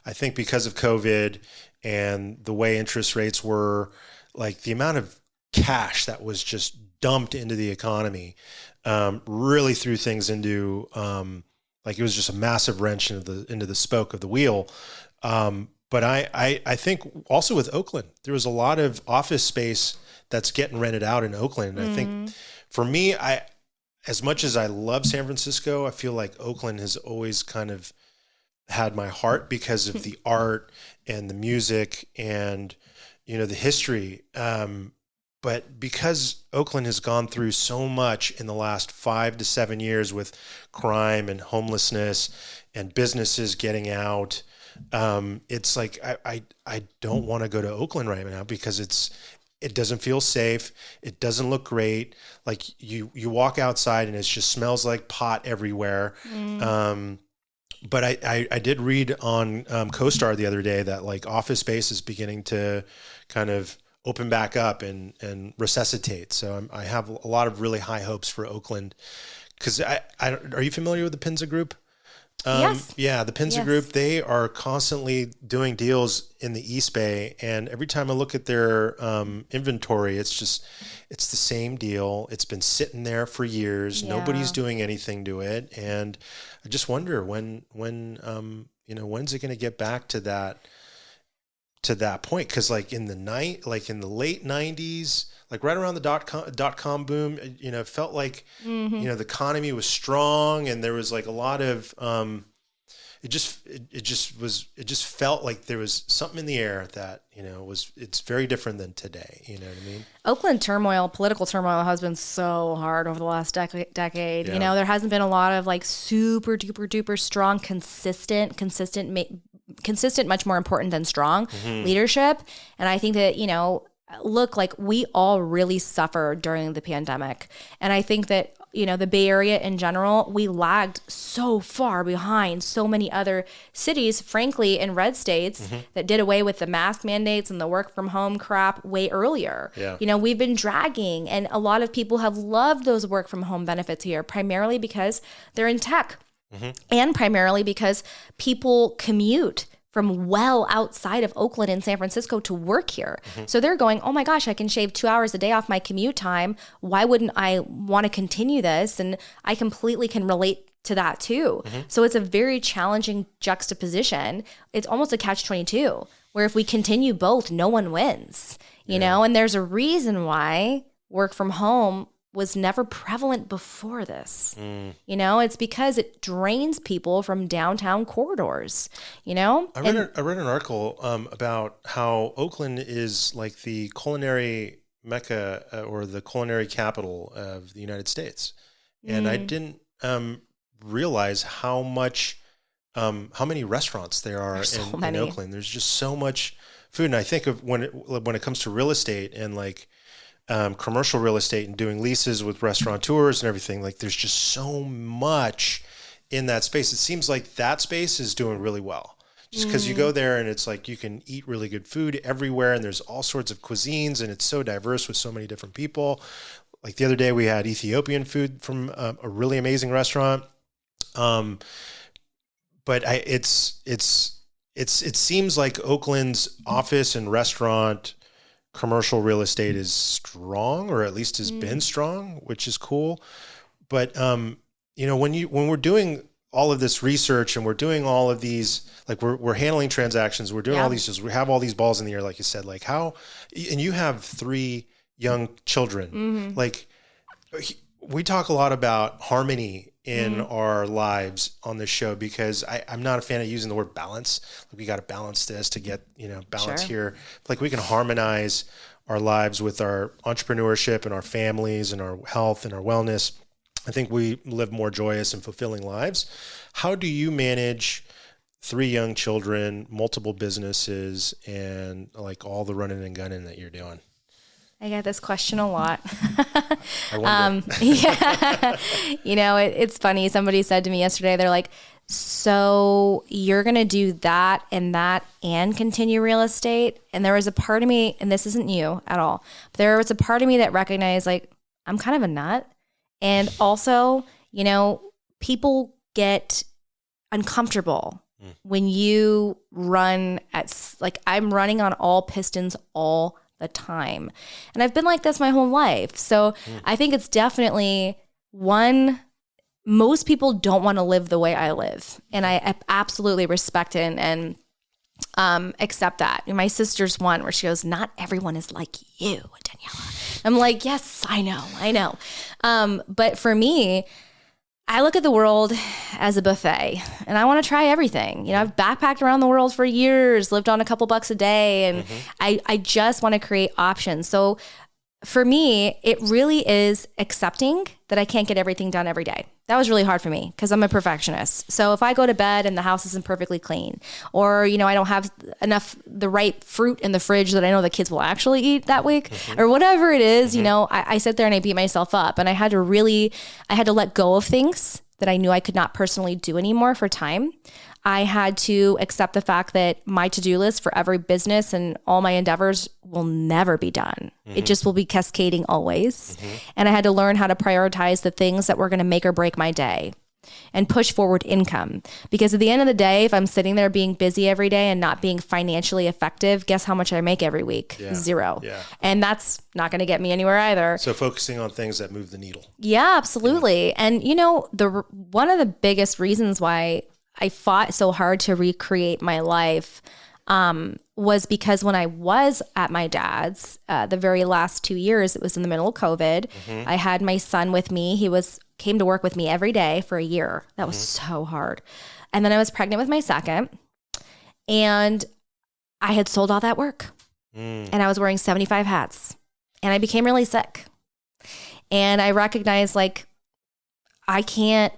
I think because of COVID and the way interest rates were, like the amount of cash that was just dumped into the economy really threw things into like it was just a massive wrench into the spoke of the wheel. But I think also with Oakland, there was a lot of office space that's getting rented out in Oakland. And I think for me, as much as I love San Francisco, I feel like Oakland has always kind of had my heart because of the art and the music and the history. But because Oakland has gone through so much in the last 5 to 7 years with crime and homelessness and businesses getting out. It's like, I don't want to go to Oakland right now because it doesn't feel safe. It doesn't look great. Like you walk outside and it just smells like pot everywhere. But I did read on CoStar the other day that like office space is beginning to kind of open back up and resuscitate. So I have a lot of really high hopes for Oakland. Because are you familiar with the Pinza Group? Yes. Yeah, the Pinza Group, they are constantly doing deals in the East Bay. And every time I look at their inventory, it's the same deal. It's been sitting there for years. Yeah. Nobody's doing anything to it. And I just wonder when's it going to get back to that point? Because like in the late 90s, like right around the dot-com boom, it felt like, the economy was strong and there was like a lot of, it just felt like there was something in the air that, it's very different than today. You know what I mean? Oakland political turmoil has been so hard over the last decade. Yeah. There hasn't been a lot of like super duper duper strong, consistent, much more important than strong leadership. And I think that, look, like we all really suffered during the pandemic. And I think that, the Bay Area in general, we lagged so far behind so many other cities, frankly, in red states that did away with the mask mandates and the work from home crap way earlier. Yeah. We've been dragging, and a lot of people have loved those work from home benefits here, primarily because they're in tech and primarily because people commute from well outside of Oakland and San Francisco to work here. So they're going, oh my gosh, I can shave 2 hours a day off my commute time. Why wouldn't I want to continue this? And I completely can relate to that too. So it's a very challenging juxtaposition. It's almost a catch-22, where if we continue both, no one wins, you know? And there's a reason why work from home was never prevalent before this. It's because it drains people from downtown corridors, I read an article about how Oakland is like the culinary mecca or the culinary capital of the United States. And I didn't realize how many restaurants there are in Oakland. There's just so much food. And I think of when it comes to real estate and like commercial real estate and doing leases with restaurateurs and everything, like there's just so much in that space. It seems like that space is doing really well just because you go there and it's like you can eat really good food everywhere and there's all sorts of cuisines and it's so diverse with so many different people. Like the other day we had Ethiopian food from a really amazing restaurant. But it seems like Oakland's office and restaurant commercial real estate is strong, or at least has been strong, which is cool. But when we're doing all of this research and we're doing all of these, like we're handling transactions, we're doing all these, we have all these balls in the air, like you said, like how, and you have 3 young children, like we talk a lot about harmony in our lives on this show because I'm not a fan of using the word balance. Like we got to balance this to get, balance here. Like we can harmonize our lives with our entrepreneurship and our families and our health and our wellness. I think we live more joyous and fulfilling lives. How do you manage 3 young children, multiple businesses, and like all the running and gunning that you're doing? I get this question a lot. I wonder. It's funny. Somebody said to me yesterday, they're like, so you're going to do that and continue real estate? And there was a part of me, and this isn't you at all, but there was a part of me that recognized like, I'm kind of a nut. And also, people get uncomfortable when you run I'm running on all pistons all the time. And I've been like this my whole life. So I think it's definitely most people don't want to live the way I live. And I absolutely respect it and accept that. My sister's one where she goes, not everyone is like you, Daniella. I'm like, yes, I know. But for me, I look at the world as a buffet and I want to try everything. I've backpacked around the world for years, lived on a couple bucks a day, and I just want to create options. So for me, it really is accepting that I can't get everything done every day. That was really hard for me because I'm a perfectionist. So if I go to bed and the house isn't perfectly clean, or, I don't have the right fruit in the fridge that I know the kids will actually eat that week, or whatever it is, I sit there and I beat myself up, and I had to let go of things that I knew I could not personally do anymore for time. I had to accept the fact that my to-do list for every business and all my endeavors will never be done. It just will be cascading always. And I had to learn how to prioritize the things that were going to make or break my day and push forward income. Because at the end of the day, if I'm sitting there being busy every day and not being financially effective, guess how much I make every week? Zero. Yeah. And that's not going to get me anywhere either. So focusing on things that move the needle. Yeah, absolutely. Yeah. And one of the biggest reasons why I fought so hard to recreate my life was because when I was at my dad's, the very last 2 years, it was in the middle of COVID. I had my son with me. He came to work with me every day for a year. That was so hard. And then I was pregnant with my second, and I had sold all that work, and I was wearing 75 hats, and I became really sick. And I recognized, I can't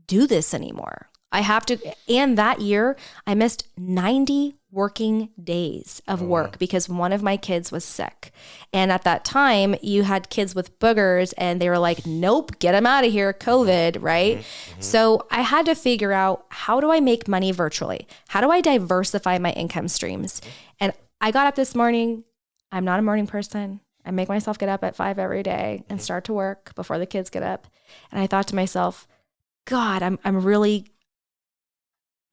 do this anymore. I have to, and that year I missed 90 working days of work because one of my kids was sick. And at that time you had kids with boogers and they were like, nope, get them out of here, COVID, right? So I had to figure out, how do I make money virtually? How do I diversify my income streams? And I got up this morning. I'm not a morning person. I make myself get up at 5 every day and start to work before the kids get up. And I thought to myself, God,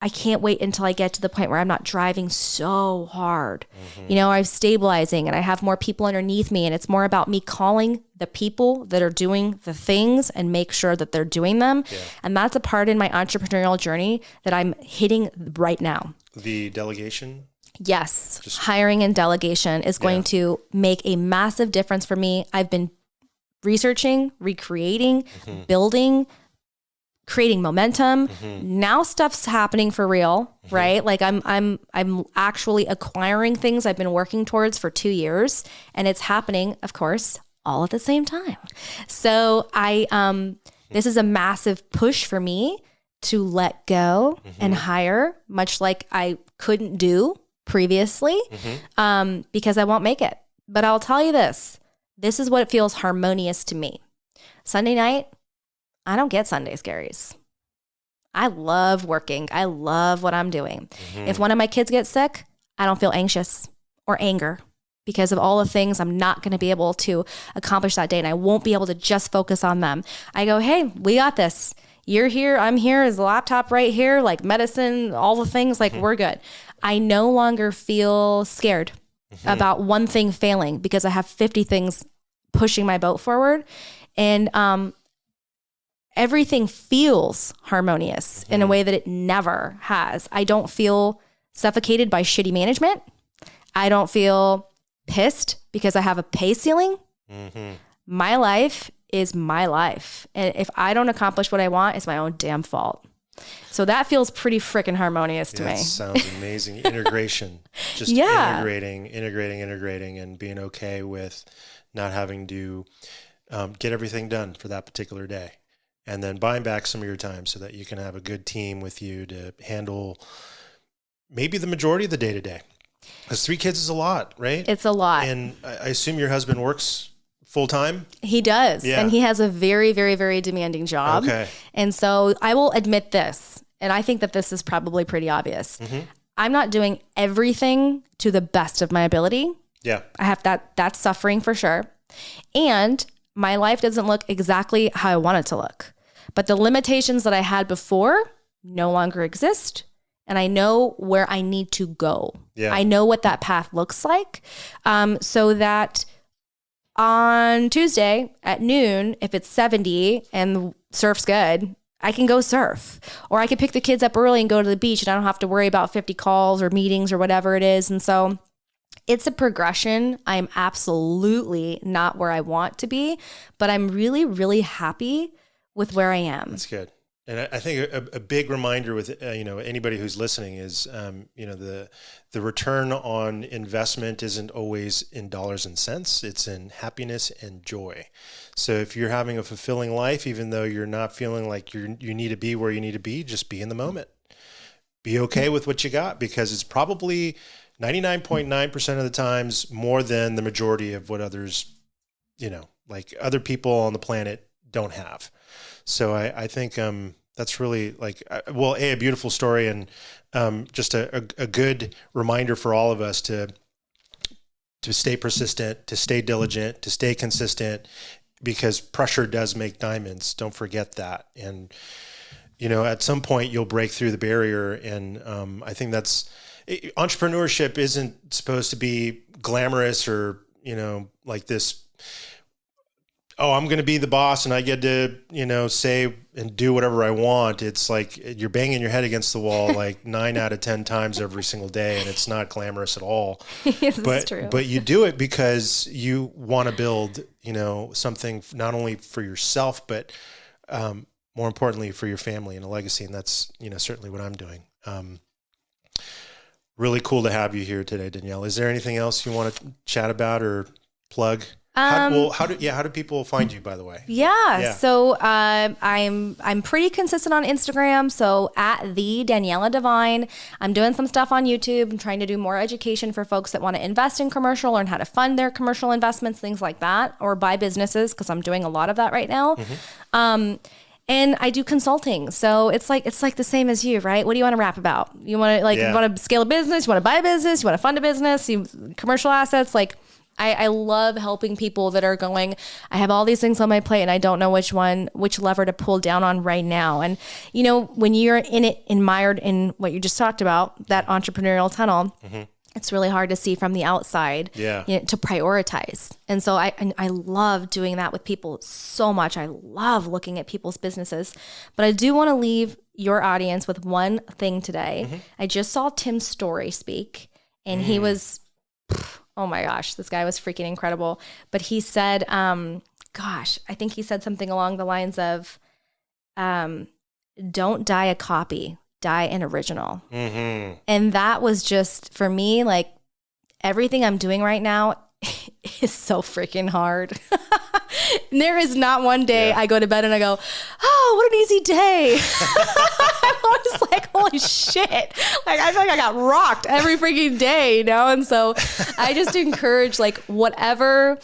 I can't wait until I get to the point where I'm not driving so hard. I'm stabilizing and I have more people underneath me, and it's more about me calling the people that are doing the things and make sure that they're doing them. Yeah. And that's a part in my entrepreneurial journey that I'm hitting right now. The delegation? Yes. Hiring and delegation is going to make a massive difference for me. I've been researching, recreating, building, creating momentum. Now stuff's happening for real, right? Like I'm actually acquiring things I've been working towards for 2 years, and it's happening, of course, all at the same time. So this is a massive push for me to let go and hire, much like I couldn't do previously, because I won't make it. But I'll tell you this is what feels harmonious to me. Sunday night, I don't get Sunday scaries. I love working. I love what I'm doing. If one of my kids gets sick, I don't feel anxious or anger because of all the things I'm not going to be able to accomplish that day, and I won't be able to just focus on them. I go, hey, we got this. You're here. I'm here. Is the laptop right here? Like medicine, all the things, we're good. I no longer feel scared about one thing failing because I have 50 things pushing my boat forward. And, everything feels harmonious in a way that it never has. I don't feel suffocated by shitty management. I don't feel pissed because I have a pay ceiling. My life is my life. And if I don't accomplish what I want, it's my own damn fault. So that feels pretty freaking harmonious to me. That sounds amazing. Integration. Just integrating and being okay with not having to get everything done for that particular day. And then buying back some of your time so that you can have a good team with you to handle maybe the majority of the day-to-day. Because 3 kids is a lot, right? It's a lot. And I assume your husband works full-time? He does. Yeah. And he has a very, very, very demanding job. Okay. And so I will admit this, and I think that this is probably pretty obvious. I'm not doing everything to the best of my ability. Yeah. I have that's suffering for sure. And my life doesn't look exactly how I want it to look. But the limitations that I had before no longer exist. And I know where I need to go. Yeah. I know what that path looks like. So that on Tuesday at noon, if it's 70 and the surf's good, I can go surf. Or I can pick the kids up early and go to the beach, and I don't have to worry about 50 calls or meetings or whatever it is. And so it's a progression. I'm absolutely not where I want to be, but I'm really, really happy with where I am. That's good. I think a big reminder with anybody who's listening is the return on investment isn't always in dollars and cents. It's in happiness and joy. So if you're having a fulfilling life, even though you're not feeling like you need to be where you need to be, just be in the moment. Be okay with what you got, because it's probably 99.9% of the times more than the majority of what others, like other people on the planet don't have. So I think that's really a beautiful story, and just a good reminder for all of us to stay persistent, to stay diligent, to stay consistent, because pressure does make diamonds. Don't forget that. And, at some point you'll break through the barrier. And I think entrepreneurship isn't supposed to be glamorous or, like this, oh, I'm going to be the boss and I get to, say and do whatever I want. It's like you're banging your head against the wall like 9 out of 10 times every single day. And it's not glamorous at all. Yes, it's true. But you do it because you want to build, something not only for yourself, but more importantly for your family and a legacy. And that's, certainly what I'm doing. Really cool to have you here today, Danielle. Is there anything else you want to chat about or plug? How do people find you, by the way? Yeah. So I'm pretty consistent on Instagram. So at the Daniella Devine. I'm doing some stuff on YouTube. I'm trying to do more education for folks that want to invest in commercial, learn how to fund their commercial investments, things like that, or buy businesses, because I'm doing a lot of that right now. Mm-hmm. And I do consulting. So it's like the same as you, right? What do you want to rap about? You want to you want to scale a business, you want to buy a business, you want to fund a business, commercial assets, I love helping people that are going, I have all these things on my plate and I don't know which lever to pull down on right now. And, when you're in it, mired in what you just talked about, that entrepreneurial tunnel, mm-hmm. It's really hard to see from the outside to prioritize. And so I love doing that with people so much. I love looking at people's businesses. But I do want to leave your audience with one thing today. Mm-hmm. I just saw Tim Story speak, and he was... oh my gosh, this guy was freaking incredible. But he said, I think he said something along the lines of, don't die a copy, die an original. Mm-hmm. And that was just, for me, everything I'm doing right now is so freaking hard. There is not one day I go to bed and I go, oh, what an easy day. I'm always like, holy shit. I feel like I got rocked every freaking day, And so I just encourage whatever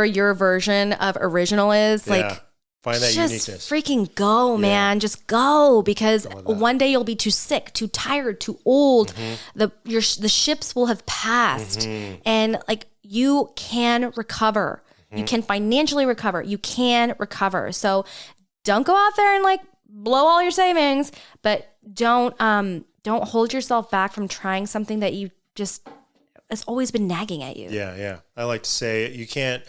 your version of original is, find that just uniqueness. Freaking go, man. Just go, because one day you'll be too sick, too tired, too old. Mm-hmm. The ships will have passed, mm-hmm. and you can recover. Mm-hmm. You can financially recover. You can recover. So don't go out there and blow all your savings, but don't hold yourself back from trying something that you just has always been nagging at you. Yeah. I like to say you can't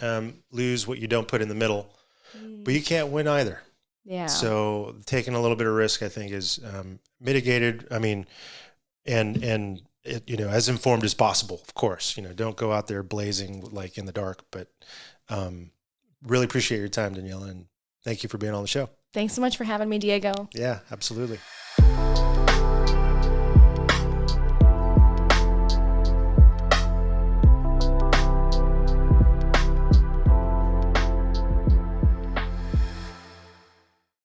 lose what you don't put in the middle. But you can't win either. Yeah. So taking a little bit of risk, I think, is mitigated. I mean, and it, as informed as possible, of course. Don't go out there blazing in the dark. But really appreciate your time, Daniella, and thank you for being on the show. Thanks so much for having me, Diego. Yeah, absolutely.